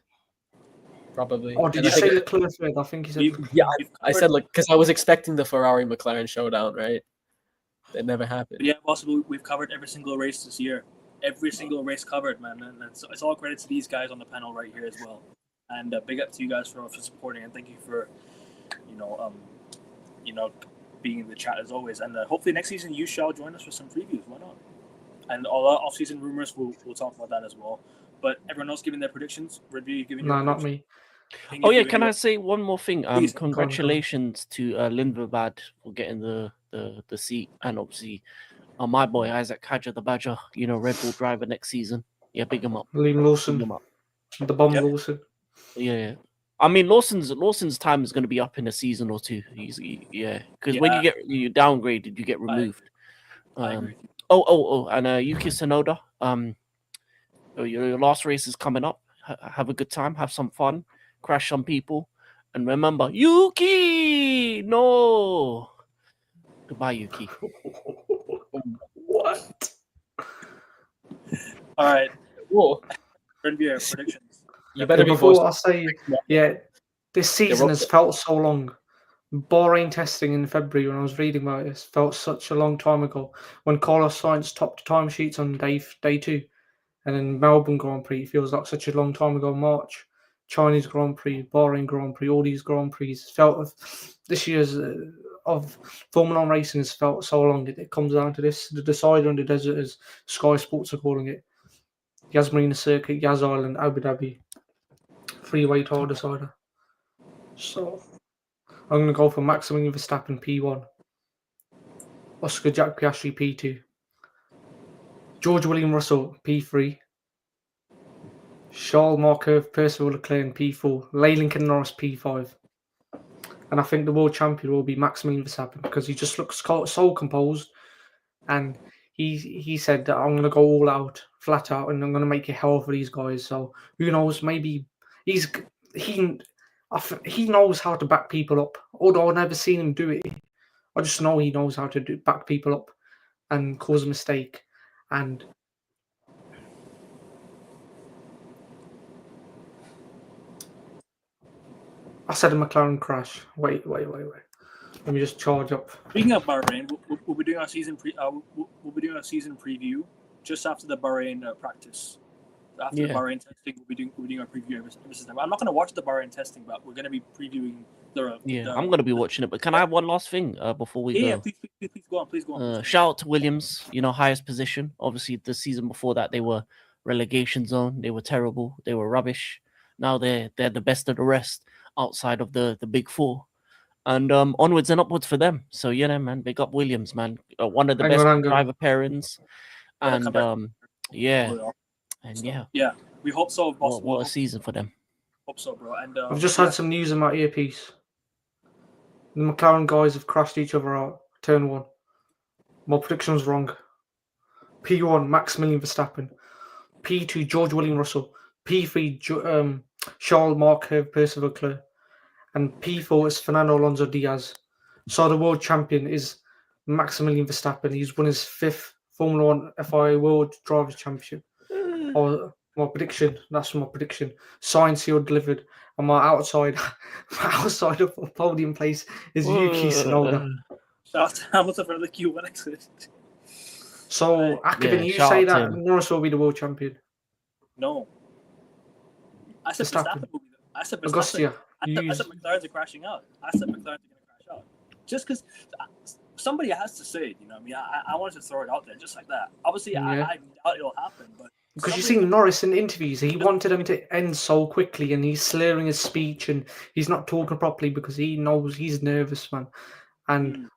Probably.
Oh, did
And
you
I
say
think-
Leclerc third? I think he said.
Yeah, I said like because I was expecting the Ferrari McLaren showdown, right? That never happened.
Yeah, also we've covered every single race this year. Every single race covered, man. And it's all credit to these guys on the panel right here as well. And big up to you guys for supporting and thank you for, being in the chat as always. And hopefully next season you shall join us for some previews. Why not? And all our off-season rumors, we'll talk about that as well. But everyone else giving their predictions, review giving.
No, not me.
Oh yeah, can I say one more thing?
Please, go on,
Congratulations to Lindverbad for getting the seat, and obviously my boy Isaac Kadja, the Badger, Red Bull driver next season. Yeah, big him up.
Liam
Big
Lawson,
him up.
the bomb
Yep.
Lawson.
Yeah. I mean, Lawson's time is going to be up in a season or 2. Because when you downgraded, you get removed.
I agree.
And Yuki Tsunoda. Your last race is coming up. Have a good time. Have some fun. Crash some people. And remember, Yuki! No! Goodbye, Yuki.
What?
All right.
Whoa.
Review predictions.
You better be
Before
forced.
I say, this season has felt so long. Bahrain testing in February when I was reading about this felt such a long time ago. When Carlos Sainz topped timesheets on day 2, and then Melbourne Grand Prix feels like such a long time ago. March, Chinese Grand Prix, Bahrain Grand Prix, all these Grand Prix felt. This year's of Formula One racing has felt so long. It comes down to this: the decider on the desert, as Sky Sports are calling it. Yas Marina Circuit, Yas Island, Abu Dhabi, freeway title decider. So I'm going to go for Maximilian Verstappen P1, Oscar Jack Piastri P2, George William Russell P3, Charles Marquez Percival Leclerc P4, Lincoln Norris P5. And I think the world champion will be Maximilian Verstappen because he just looks so composed, and he said that I'm going to go all out, flat out, and I'm going to make it hell for these guys. So who knows? Maybe he knows how to back people up. Although I've never seen him do it, I just know he knows how to back people up and cause a mistake. And I said a McLaren crash. Wait. Let me just charge up.
Speaking of Bahrain, we'll be doing our season we'll be doing our season preview just after the Bahrain practice. After the Bahrain testing, we'll be doing our preview every time. I'm not going to watch the Bahrain testing, but we're going to be previewing the.
I'm going to be watching it. But can I have one last thing before we go?
Yeah, please go on. Please go on.
Shout out to Williams. Highest position. Obviously, the season before that they were relegation zone. They were terrible. They were rubbish. Now they're the best of the rest outside of the big four. And onwards and upwards for them. So man, big up Williams, man. One of the best driver pairings, and
we hope so.
What a season for them.
Hope so, bro. And
I've just had some news in my earpiece. The McLaren guys have crashed each other out. Turn 1. My prediction was wrong. P1 Maximilian Verstappen, P2 George William Russell, P3 Charles Marquez Percival Leclerc, and P4 is Fernando Alonso Diaz. So the world champion is Maximilian Verstappen. He's won his 5th Formula One FIA World Drivers' Championship. My prediction. That's my prediction. Signed, sealed, delivered. And my outside of podium place is Yuki Tsunoda.
Shout out to Hamilton for the Q1 exit.
So, Akevin, you say that Norris will be the world champion?
No. I said Verstappen will be. I said Verstappen.
Augustia.
I said McLaren's are crashing out. I said McLaren's are going to crash out. Just because somebody has to say it, I wanted to throw it out there just like that. Obviously, I doubt it'll happen, but
because you've seen Norris in interviews, he wanted them to end so quickly, and he's slurring his speech, and he's not talking properly because he knows he's nervous, man. And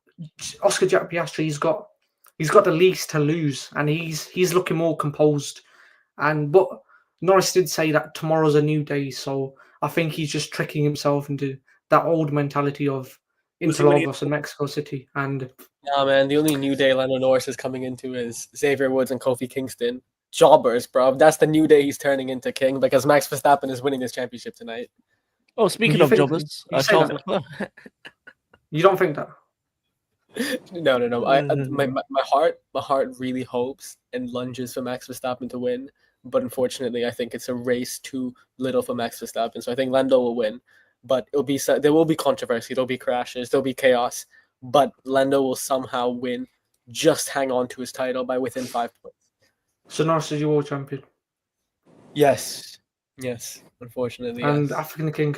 Oscar Jack Piastri, he's got the least to lose, and he's looking more composed. But Norris did say that tomorrow's a new day, so I think he's just tricking himself into that old mentality of Interlagos and Mexico City. And
man, the only new day Lando Norris is coming into is Xavier Woods and Kofi Kingston. Jobbers, bro. That's the new day he's turning into king because Max Verstappen is winning his championship tonight.
Oh, speaking of jobbers,
you don't think that?
No. My heart really hopes and lunges for Max Verstappen to win. But unfortunately, I think it's a race too little for Max Verstappen. So I think Lando will win. But there will be controversy. There'll be crashes. There'll be chaos. But Lando will somehow win. Just hang on to his title by within 5 points.
So Norris is your world champion?
Yes. Unfortunately,
and
yes.
African King.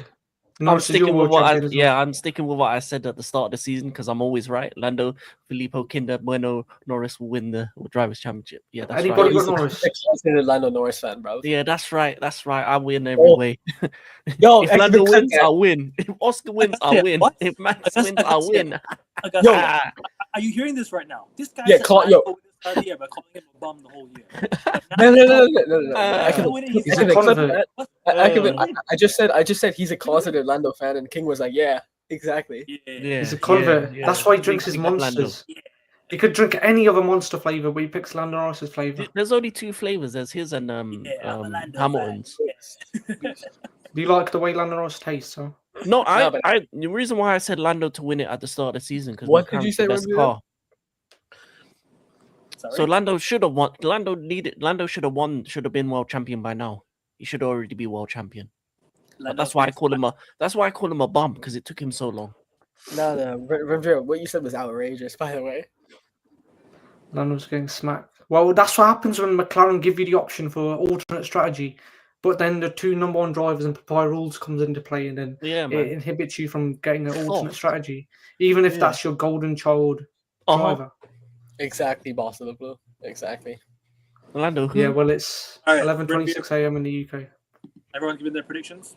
I'm sticking with I'm sticking with what I said at the start of the season because I'm always right. Lando, Filippo, Kinder, Bueno, Norris will win the Drivers' Championship. Yeah, that's right.
He's a Lando Norris fan, bro.
Yeah, that's right. I win every way.
Yo,
if Lando wins, I'll win. If Oscar wins, I'll win.
What?
If Max wins, I'll win.
Yo, are you hearing this right now? This guy said by calling him a bum the whole year.
No. I just said he's a closeted Lando fan, and King was like, "Yeah, exactly."
Yeah. He's a convert. Yeah. That's why he drinks his monsters. Yeah. He could drink any other monster flavor, but he picks Lando Norris's flavor.
There's only 2 flavors. There's his and Hamilton's.
Do you like the way Lando Norris tastes? Huh?
No, the reason why I said Lando to win it at the start of the season because
what did you say?
So Lando should have won. Lando should have won. Should have been world champion by now. He should already be world champion. That's why I call him a bum because it took him so long.
No, Ramiro, what you said was outrageous. By the way,
Lando's getting smacked. Well, that's what happens when McLaren give you the option for alternate strategy. But then the two number one drivers and Papaya rules comes into play, and then
Yeah,
it
man.
inhibits you from getting an alternate
Soft.
strategy, even if
Yeah.
that's your golden child driver.
Exactly, boss of the blue. Exactly.
Lando, who?
Yeah, well, it's
All right,
11:26 a.m. in the UK.
Everyone giving their predictions.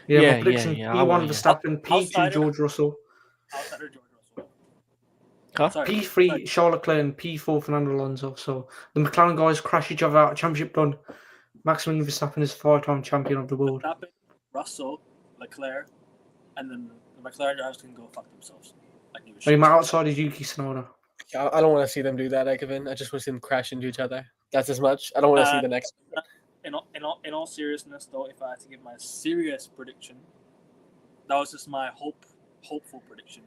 Yeah,
Yeah,
my prediction:
yeah,
P1
yeah.
Verstappen, P2
Outsider.
George Russell,
Outsider George Russell.
Huh?
Sorry.
P3 Charles Leclerc, and P4 Fernando Alonso. So the McLaren guys crash each other out. Championship done. Maximilian Verstappen is 5-time champion of the world.
Verstappen, Russell, Leclerc, and then the McLaren drivers can go fuck themselves. Like you
My outside is Yuki Tsunoda.
I don't want to see them do that, Kevin. I just want to see them crash into each other. That's as much. I don't want to see the next.
In all seriousness, though, if I had to give my serious prediction, that was just my hopeful prediction.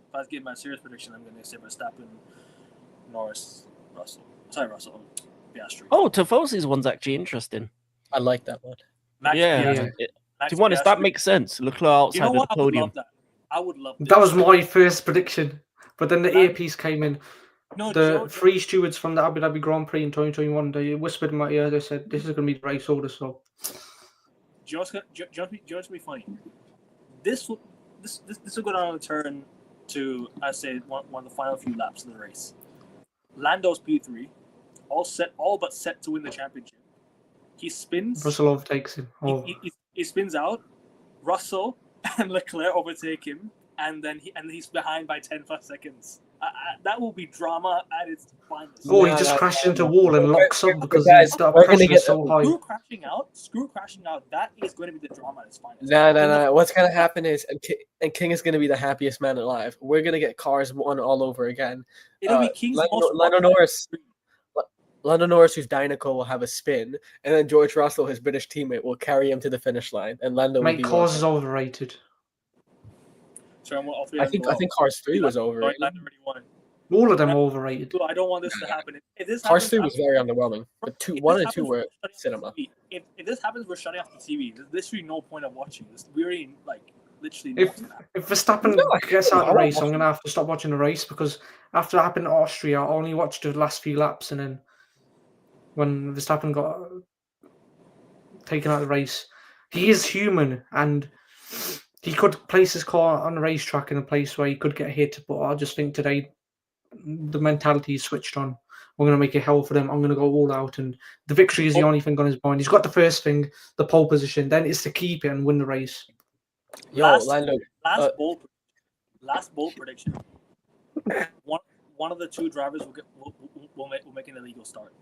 If I had to give my serious prediction, I'm going to say Verstappen, Norris, Russell. Sorry, Russell. Piastri.
Oh, Tifosi's one's actually interesting.
I like that one.
Max
Yeah.
Piastri.
To be honest, that makes sense. Leclerc outside
You know what?
of the podium.
I would love that.
That was my first prediction, but then the
Man.
earpiece came in.
No,
The three stewards from the Abu Dhabi Grand Prix in 2021, they whispered in my ear. They said, "This is going to be the race order." So,
Do you know what's gonna be funny? This will go down a turn to, I say, one of the final few laps of the race. Lando's P3, all but set to win the championship. He spins.
Russell overtakes him. Oh.
He spins out. Russell and Leclerc overtake him, and then he's behind by 10 plus seconds. That will be drama at its finest.
Oh, he just crashed into a wall and locks up because
guys,
the
we're gonna
pressure
get
is so high.
Screw crashing out. That is going to be the drama at its finest.
No. What's gonna happen is, and King is gonna be the happiest man alive. We're gonna get cars won all over again.
It'll be King's
Lando Norris. Lando Norris, who's Dynaco, will have a spin, and then George Russell, his British teammate, will carry him to the finish line, and Lando will
Mate,
be.
cars is overrated.
So
I think Cars 3 was overrated.
All of them are overrated.
So I don't want this to happen. If this
Cars
happens,
3 was very underwhelming. But 1 and 2 were cinema.
If this happens, we're shutting off the TV. There's literally no point of watching this. We already literally.
If Verstappen gets out of the race, I'm going to have to stop watching the race because after it happened in Austria, I only watched the last few laps, and then when Verstappen got taken out of the race, he is human and he could place his car on the racetrack in a place where he could get hit. But I just think today the mentality is switched on. We're going to make it hell for them. I'm going to go all out, and the victory is the only thing on his mind. He's got the first thing, the pole position. Then it's to keep it and win the race.
Lando.
Last bold prediction. One of the two drivers will make an illegal start.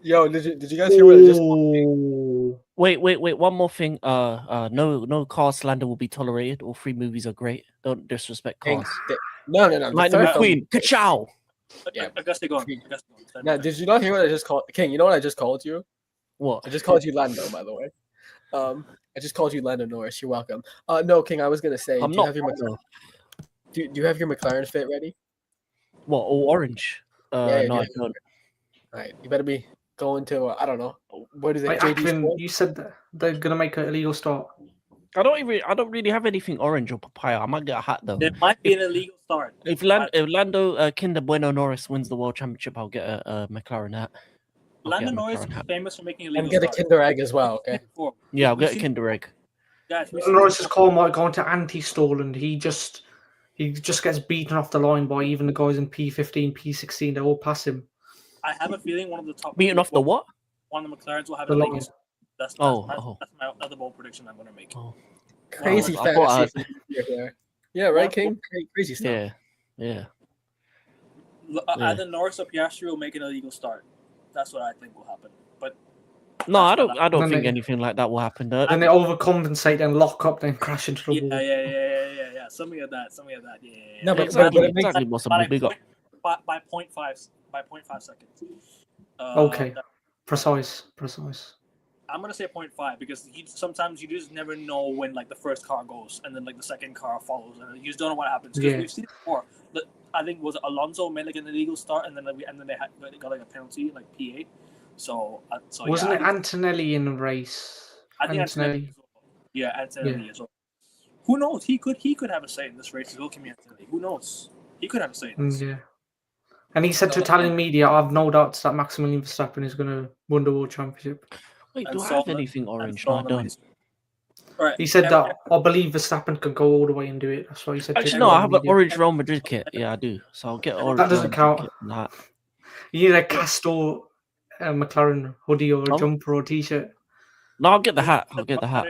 Yo, did you guys hear what I just called?
Wait. One more thing. No Cars slander will be tolerated. All 3 movies are great. Don't disrespect Cars.
No.
Lightning McQueen. Ka-chow!
Yeah. Augusta, go on.
Now, did you not hear what I just called? King, you know what I just called you?
What?
I just called you Lando, by the way. I just called you Lando Norris. You're welcome. No, King, I was gonna say,
I'm
do
not.
you have your McLaren fit ready?
What? All orange?
Yeah,
no,
yeah.
I don't.
All right, you better be going to I don't know, what is it?
Wait,
JD
Akvin,
Sport?
you said that they're going to make an illegal start.
I don't really have anything orange or papaya. I might get a hat though.
There might be an illegal start.
If Lando Kinder Bueno Norris wins the world championship, I'll get a McLaren hat.
Lando Norris is famous for making illegal
And get a
starts.
Kinder Egg as well, okay?
Yeah, I'll get a Kinder Egg.
Guys,
Norris's car might go into anti-stall, and he just gets beaten off the line by even the guys in P15, P16. They all pass him.
I have a feeling one of the top.
Beaten off the what?
One of the McLarens will have
The
an illegal
line.
start. That's my other bold prediction I'm going to make.
Oh.
Crazy
I thought
fantasy here. Yeah, right, King? Crazy stuff.
Yeah.
Either Norris or Piastri will make an illegal start. That's what I think will happen. But
No, I don't
Then
think
they-
anything like that will happen.
Then they overcompensate and lock up, then crash into the wall.
yeah. Something of that. Yeah.
No, but
Exactly,
it makes
exactly what's a big up.
By 0.5 seconds.
Okay. Precise.
I'm gonna say 0.5 because sometimes you just never know when like the first car goes and then like the second car follows and you just don't know what happens because we've seen it before. I think was Alonso made like an illegal start and then they got like a penalty like P8. So
Wasn't it Antonelli in the race?
I think Antonelli. Antonelli as well. Who knows? He could have a say in this race as well, Kimi Antonelli. Who knows? He could have a say in this.
Yeah. And he said to Italian media, "I have no doubts that Maximilian Verstappen is going to win the world championship."
Wait,
and
do I
Saul
have anything orange?
Saul
No, I
and
don't.
Maestro. All right.
He said that I believe Verstappen could go all the way and do it. That's what he said.
Actually,
to
no, I
everyone
have
in
an
media.
orange Real Madrid kit. Yeah, I do. So I'll get orange
That doesn't
Real Madrid
count.
kit. Nah.
You need a Castor McLaren hoodie or a jumper or t-shirt.
No, I'll get the hat. I'll get the hat.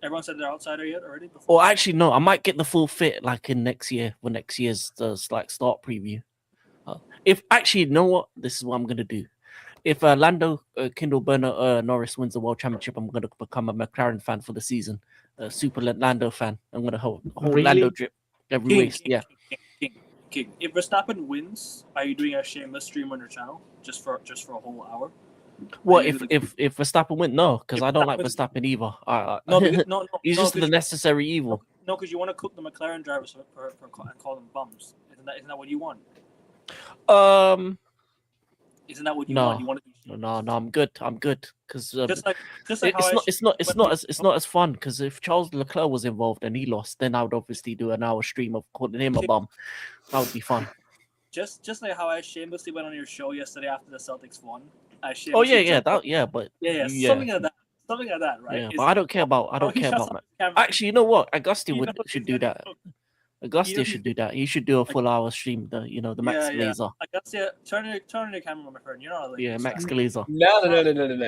Everyone said they're outsider yet already?
Or actually, no, I might get the full fit like in next year when next year's like start preview. If actually, you know what? This is what I'm gonna do. If Lando Kindle Burner Norris wins the World Championship, I'm gonna become a McLaren fan for the season. Super Lando fan. I'm gonna hold
Really?
Lando drip every race. Yeah.
King. If Verstappen wins, are you doing a shameless stream on your channel just for a whole hour?
Well, if Verstappen win, no, because I don't like
Verstappen-
Verstappen either.
No,
He's just the necessary evil.
No, because you want to cook the McLaren drivers and call them bums. Isn't that what you want? Isn't that what you want? You want to
No, I'm good. Because
just like
it's not as fun. Because if Charles Leclerc was involved and he lost, then I would obviously do an hour stream of calling him a bum. That would be fun.
Just like how I shamelessly went on your show yesterday after the Celtics won. But something like that, right?
Yeah, but I don't care about Actually, you know what? Augusti should do that. Augusti should do that. He should do a full hour stream. The Max Laser.
Augusti, turn on your camera, my friend. You're not a
Max Glazer.
No.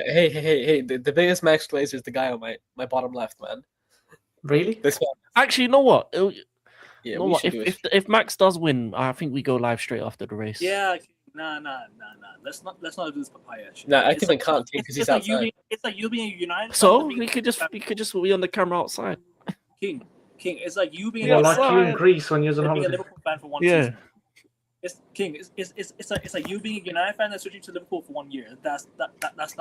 Hey. The biggest Max Glazer is the guy on my bottom left, man.
Really?
This one.
Actually, you know what? Yeah,
you know what?
If Max does win, I think we go live straight after the race.
Yeah. Nah. Let's not do this papaya shit.
Nah, I think we can't because he's outside.
It's like you being a United.
So we could just be on the camera outside.
King. It's like you being
like you in Greece when you're on holiday.
A Liverpool fan for 1 season. It's like you being a United fan that's switching to Liverpool for 1 year. That's not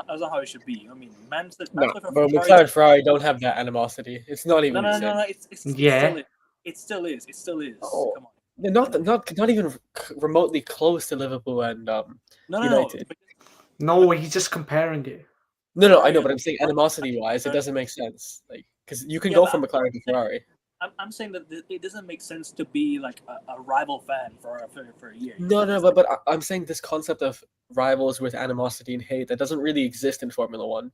how it should be. I mean, but
McLaren Ferrari don't have that animosity. It's not even.
No. It still is.
Oh.
Come on.
Not even remotely close to Liverpool and United.
No, he's just comparing it.
No, I know, but I'm saying animosity-wise, it doesn't make sense. Like, because you can go from McLaren to Ferrari.
I'm saying that it doesn't make sense to be like a rival fan for a year.
No, but I'm saying this concept of rivals with animosity and hate that doesn't really exist in Formula One.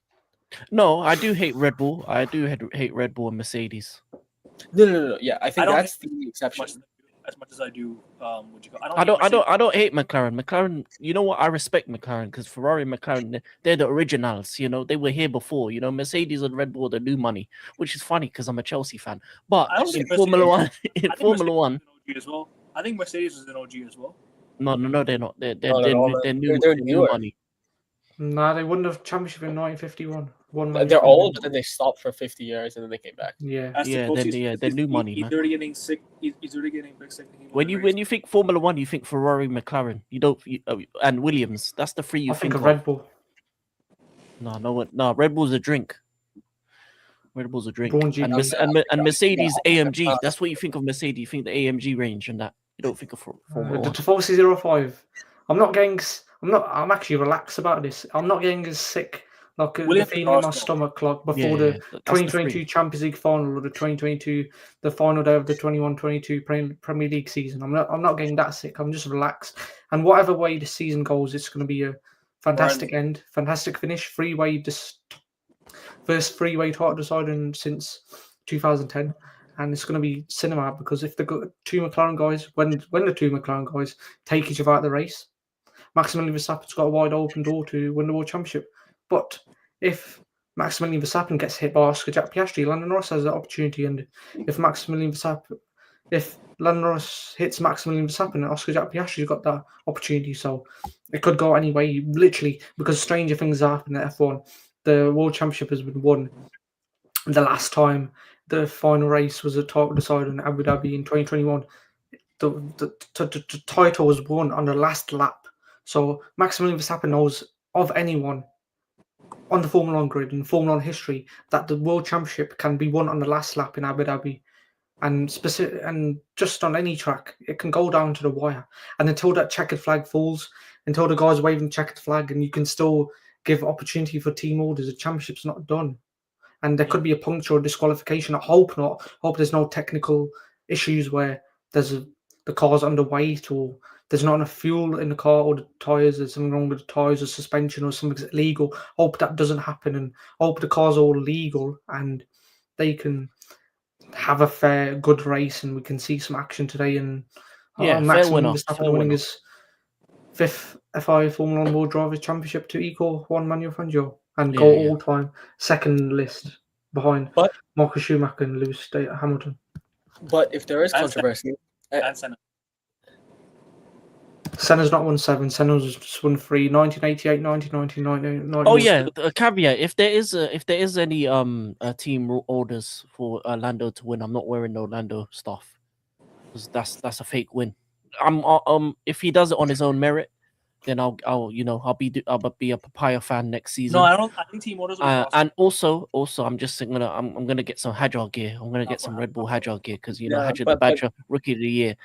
No, I do hate Red Bull. I do hate Red Bull and Mercedes.
No. Yeah, I think that's the exception.
As much as I do,
I don't hate McLaren. McLaren, you know what? I respect McLaren because Ferrari and McLaren, they're the originals. You know, they were here before. You know, Mercedes and Red Bull, the new money, which is funny because I'm a Chelsea fan. But in Formula One,
as well. I think Mercedes is an OG as well.
No, they're not. They're new money.
Nah, they won the championship in 1951.
They're old, but then they stopped for 50 years and then they came back.
Yeah,
they're new money, man.
He's already getting sick. He's already getting big sick.
When you think Formula One, you think Ferrari, McLaren. You don't, and Williams. That's the three you think of.
Red Bull.
No. Red Bull's a drink. Red Bull's a drink. And Mercedes AMG. That's what you think of Mercedes. You think the AMG range and that. You don't think of Formula One.
The Tifosi 05. I'm actually relaxed about this. I'm not getting as sick like the feeling in my stomach like before the 2022 Champions League final or the 2022 the final day of the 21-22 Premier League season. I'm not getting that sick. I'm just relaxed. And whatever way the season goes, it's going to be a fantastic end, fantastic finish. First freeway title deciding since 2010. And it's going to be cinema because if the two McLaren guys, when the two McLaren guys take each other out of the race, Maximilian Verstappen's got a wide open door to win the World Championship. But if Maximilian Verstappen gets hit by Oscar Jack Piastri, Lando Norris has that opportunity. And if Lando Norris hits Maximilian Verstappen, Oscar Jack Piastri's got that opportunity. So it could go any way, literally, because stranger things happen at F1. The World Championship has been won. The last time the final race was a title decided in Abu Dhabi in 2021, the title was won on the last lap. So Maximilian Verstappen knows of anyone on the Formula 1 grid in Formula 1 history that the World Championship can be won on the last lap in Abu Dhabi, and just on any track, it can go down to the wire. And until that checkered flag falls, until the guys waving the checkered flag, and you can still give opportunity for team orders, the championship's not done. And there could be a puncture or disqualification. I hope not. I hope there's no technical issues where the car's underweight or there's not enough fuel in the car or the tyres, there's something wrong with the tyres or suspension or something's illegal. Hope that doesn't happen, and hope the car's all legal and they can have a fair, good race, and we can see some action today. And
Yeah,
Max
fair winner.
Verstappen
Fair
winning
winner.
his 5th FIA Formula 1 World Drivers' Championship to equal Juan Manuel Fangio and go
Yeah.
all-time second list behind
But
Michael Schumacher and Lewis Hamilton.
but if there is
And
controversy,
And Senna.
Senna's not won 7. Senna's just won 3. 1988, 1999.
Oh yeah, a caveat: if there is any team orders for Lando to win, I'm not wearing no Lando stuff because that's a fake win. If he does it on his own merit, then I'll be a Papaya fan next season.
No, I don't. I think team orders.
And also, I'm just gonna get some Hadjar gear. I'm gonna get some Red Bull Hadjar gear because Hadjar the Badger Rookie of the Year,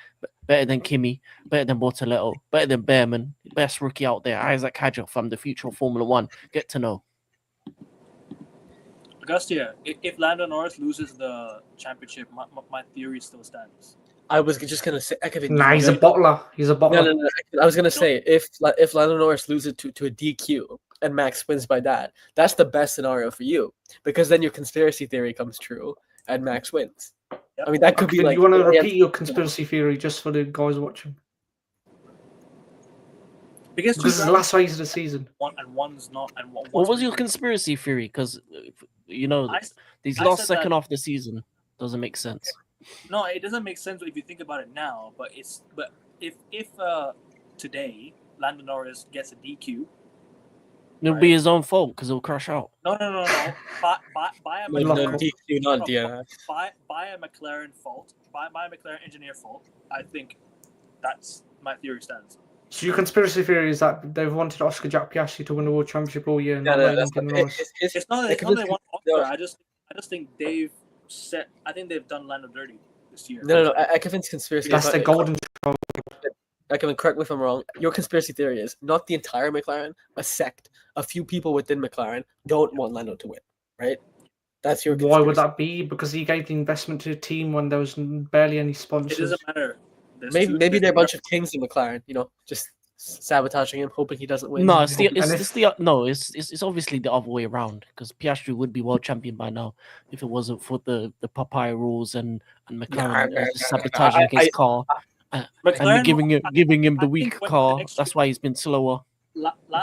better than Kimi, better than Bortoletto, better than Behrman, best rookie out there. Isaac Hadjar from the future of Formula One. Get to know.
Augustia, if Lando Norris loses the championship, my theory still stands.
I was just gonna say,
Nah, he's a bottler. He's a bottler.
No. I was gonna say if Lando Norris loses to a DQ and Max wins by that, that's the best scenario for you because then your conspiracy theory comes true and Max wins.
Yep.
I mean, that could be like.
You want to repeat your conspiracy theory just for the guys watching?
Because
This is the last race of the season.
One's not. And
What was your conspiracy theory? Because these
I
last
said
second
that-
half of the season doesn't make sense.
No, it doesn't make sense if you think about it now. But if today Lando Norris gets a DQ,
It'll be his own fault because he'll crash out.
no. Buy a
No,
McLaren.
DQ, not DNF.
By a McLaren fault, by a McLaren engineer fault. I think that's my theory stands.
So your conspiracy theory is that they've wanted Oscar Jack Piastri to win the world championship all year.
No,
not
that's
Lando
not,
Norris.
It's not that they want Oscar. I just think they've set. I think they've done Lando dirty this year.
No. Ekevin's conspiracy.
That's the golden.
Ekevin, correct me if I'm wrong. Your conspiracy theory is not the entire McLaren, a sect, a few people within McLaren don't want Lando to win, right? That's your.
Why would that be? Because he gave the investment to the team when there was barely any
It
sponsors.
doesn't matter.
Maybe they're a bunch of kings in McLaren, just sabotaging him, hoping he doesn't win.
No, it's obviously the other way around because Piastri would be world champion by now if it wasn't for the Papaya rules and McLaren just sabotaging his car and giving him the weak car. That's why he's been slower.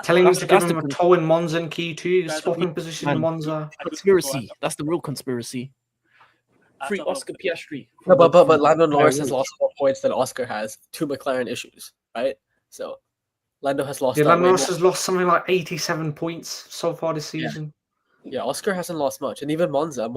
Telling him to give
that's
him
the
a toe in Monza and Q2,
That's
swapping position in
and-
Monza.
Conspiracy. That's the real conspiracy. Free Oscar Piastri.
No, but Lando Norris has lost more points than Oscar has. 2 McLaren issues, right? So Lando has lost.
Yeah,
that
Lando
way
Norris
more.
has lost something like 87 points so far this season.
Yeah, Oscar hasn't lost much, and even Monza,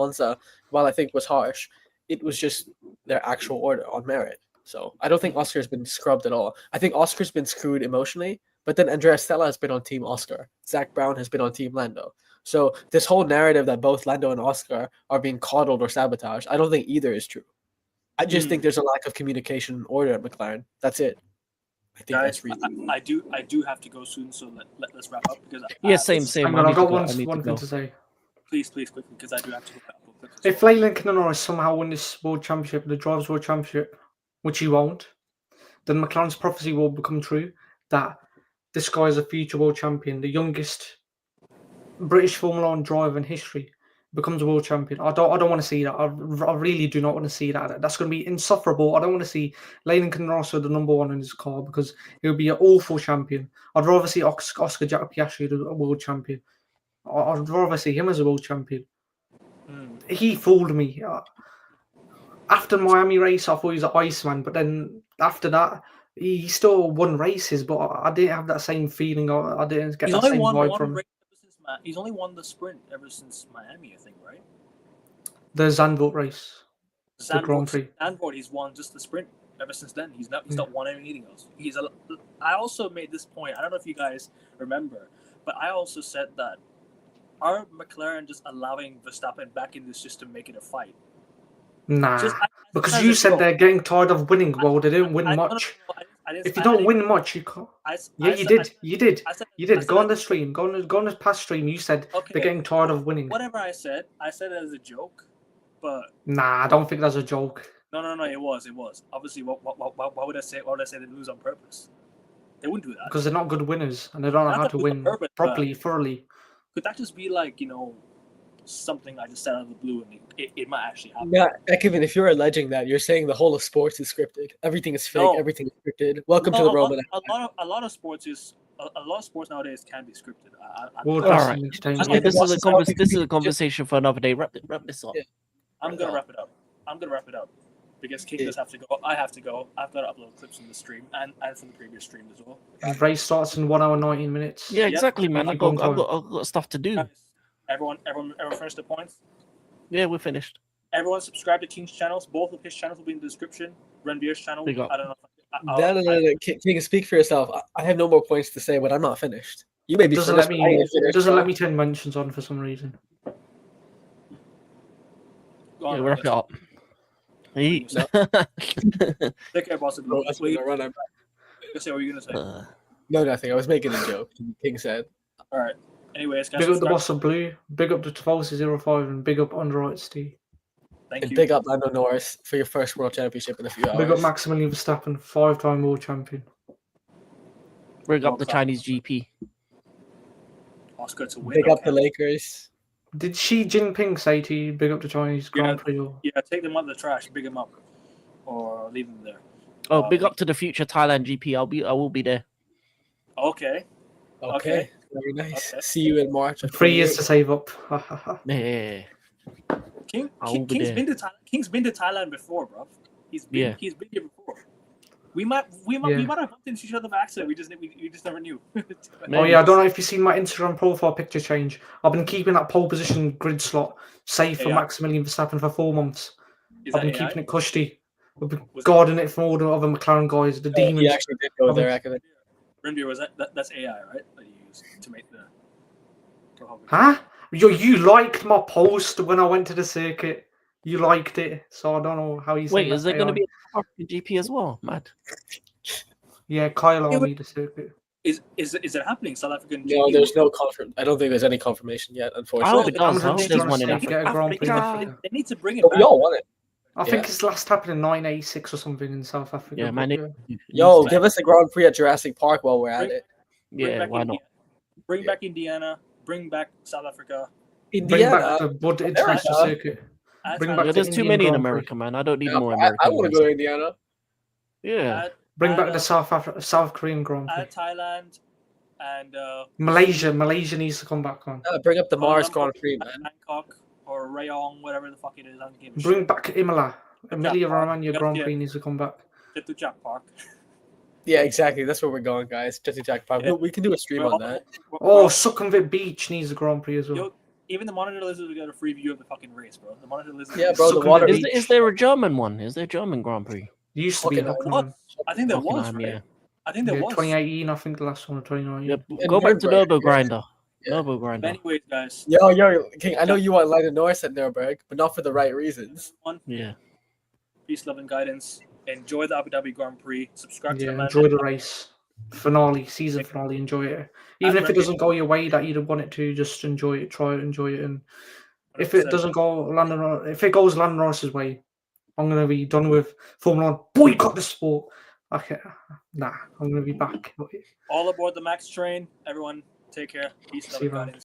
while I think was harsh, it was just their actual order on merit. So I don't think Oscar's been scrubbed at all. I think Oscar's been screwed emotionally, but then Andrea Stella has been on Team Oscar. Zach Brown has been on Team Lando. So this whole narrative that both Lando and Oscar are being coddled or sabotaged, I don't think either is true. I just think there's a lack of communication and order at McLaren. That's it. I think
Guys,
that's reason.
I do have to go soon, so let's wrap up because
Same.
Hang
I
on,
need
I've got
to go, I need
one
to
thing
go.
to say.
please quickly because I do have to go back.
If Leyland Norris somehow win this world championship, the Drivers' World Championship, which he won't, then McLaren's prophecy will become true that this guy is a future world champion, the youngest British Formula 1 driver in history becomes a world champion. I don't want to see that. I really do not want to see that. That's going to be insufferable. I don't want to see Leyland Norris with the number 1 in his car because he would be an awful champion. I'd rather see Oscar Jack Piastri as a world champion. I'd rather see him as a world champion. He fooled me. After the Miami race, I thought he was an Iceman, but then after that, he still won races, but I didn't have that same feeling. I didn't get that same vibe from him.
He's only won the sprint ever since Miami, I think, right?
The Zandvoort race, the Grand Prix.
Zandvoort, he's won just the sprint ever since then. He's not won anything else. I also made this point. I don't know if you guys remember, but I also said that are McLaren just allowing Verstappen back in this just to make it a fight?
Nah, because you said they're getting tired of winning. Well, they don't win much. If you don't win much, you can't. You did. Go on the stream. Go on the past stream. You said they're getting tired of winning.
Whatever I said it as a joke, but
nah, I don't think that's a joke.
No. It was. Obviously, why would I say? Why would I say they lose on purpose? They wouldn't do that.
Because they're not good winners and they don't know
Not
how
that
to
it was on
win
purpose,
properly, thoroughly.
Could that just be like something I just said out of the blue and it might actually happen?
Yeah, Kevin, if you're alleging that, you're saying the whole of sports is scripted. Everything is fake.
No.
Everything is scripted. Welcome to
Well,
the Roman.
a lot of sports nowadays can be scripted.
World
All
Wrestling
right.
Entertainment.
Okay, this is a
What's-
this is a conversation for another day. Wrap this up.
Yeah.
I'm gonna wrap it up because King does have to go. I have to go. I've got to upload clips from the stream and from the previous stream as well.
The race starts in 1 hour 19 minutes.
Yeah, exactly, man. I've got
Long
stuff to do.
Guys, everyone finished the points.
Yeah, we're finished.
Everyone subscribe to King's channels. Both of his channels will be in the description. Renvier's channel.
Big up.
I don't know.
No. King, speak for yourself. I have no more points to say, but I'm not finished. You may be
Doesn't
finished.
let
but I
me
ain't finished,
doesn't
bro.
let me turn mentions on for some reason.
Go on,
Yeah, wrap it up. Hey.
Take care, boss.
Bro, that's
Wait,
gonna run.
say what you're gonna say.
No, nothing. I was making a joke. King said.
All right. Anyways, guys,
Big up the
subscribe.
boss of Blue, big up the Tafalsi05, and big up Underwrite Steve.
Thank
And
you.
big up Lando Norris for your first world championship in a few hours.
Big up Maximilian Verstappen, 5-time world champion.
Bring up the Chinese GP.
Oscar to win.
Big up
okay.
the Lakers.
Did Xi Jinping say to you, big up the Chinese Grand Prix? Or...
Yeah, take them out of the trash, big them up, or leave them there.
Oh, big up to the future Thailand GP. I will be there.
Okay.
Okay. Very nice.
Okay.
See you in March. of
3 years
28.
to save up.
Yeah.
King's been to Thailand before, bro. He's been here before. We might have bumped into each other by accident. We just never knew.
Oh yeah, I don't know if you've seen my Instagram profile picture change. I've been keeping that pole position grid slot safe for
AI?
Maximilian Verstappen for 4 months.
Is
I've
that
been
AI?
keeping it cushy. I've been
Was
guarding it from all the other McLaren guys, the demons.
He actually did go
I've
there.
been-
Akavin.
Renvier, was that's AI, right? That you use to make the.
Huh? You liked my post when I went to the circuit. You liked it, so I don't know how you.
Wait, is there going to be a GP as well? Mad.
Yeah, Kyle on me the circuit.
Is it happening? South African.
No,
GP?
there's no confirm. I don't think there's any confirmation yet,
I
unfortunately.
hope it does. I hope
just
there's
trying
one
to
in
say, get a Grand Prix in
Africa.
Africa.
They need to bring it
But
back.
we all want it.
I think it's last happened in 1986 or something in South Africa.
Yeah, man.
but,
Yo, give us a Grand Prix at Jurassic Park while we're at it.
Yeah, why not?
Bring back Indiana. Bring back South Africa.
Bring
Indiana.
back the Bud International
America.
Circuit.
Add
Bring
Thailand.
back
Yeah,
the
there's too
Indian
many in
Grand Prix.
America, man. I don't need
Yeah,
more
I
American
want to
ones.
go to Indiana.
Yeah.
Bring back the South Korean Grand Prix.
Add Thailand and
Malaysia needs to come back on.
Bring up the Mars
Kuala
Grand
Lumpur,
Prix, man.
Bangkok or Rayong, whatever the fuck it is. I don't give a
Bring
shit.
back Imola. Emilia
Park.
Romagna
Yeah,
Grand
yeah.
Prix needs to come back.
Chatuchak Park.
Yeah, exactly. That's where we're going, guys. Just Jack Park.
Yeah.
We can do a stream on that.
Oh, Sukhumvit Beach needs a Grand Prix as well.
Yo, even the Monitor Lizards will get a free view of the fucking race, bro. The Monitor Lizards.
Yeah, bro. The
Sukhumvit
water.
Beach.
Is there a German one? Is there a German Grand Prix?
Used to be in
Hockenheim.
Hockenheim.
I think there was,
Hockenheim,
right?
yeah.
I think there
Yeah,
was.
2018, I think the last one, or 2019.
Yeah,
And
go back to
Nürburgring,
Turbo Grinder.
Yeah.
Turbo
But
Grinder.
anyways, guys.
Yo, King. I know you want Lando Norris at Nürburgring, but not for the right reasons.
Yeah.
Peace, love, and guidance. Enjoy the Abu Dhabi Grand Prix. Subscribe to
Yeah,
the man.
enjoy the race. Season finale, enjoy it. Even if it doesn't go your way that you'd want it to, just enjoy it, try it, enjoy it. And if it
100%.
doesn't go if it goes Lando Norris's way, I'm gonna be done with Formula 1. Boycott the sport. Okay, nah, I'm gonna be back.
All aboard the Max train. Everyone, take care. Peace, love,
See you,
and
man.
guidance.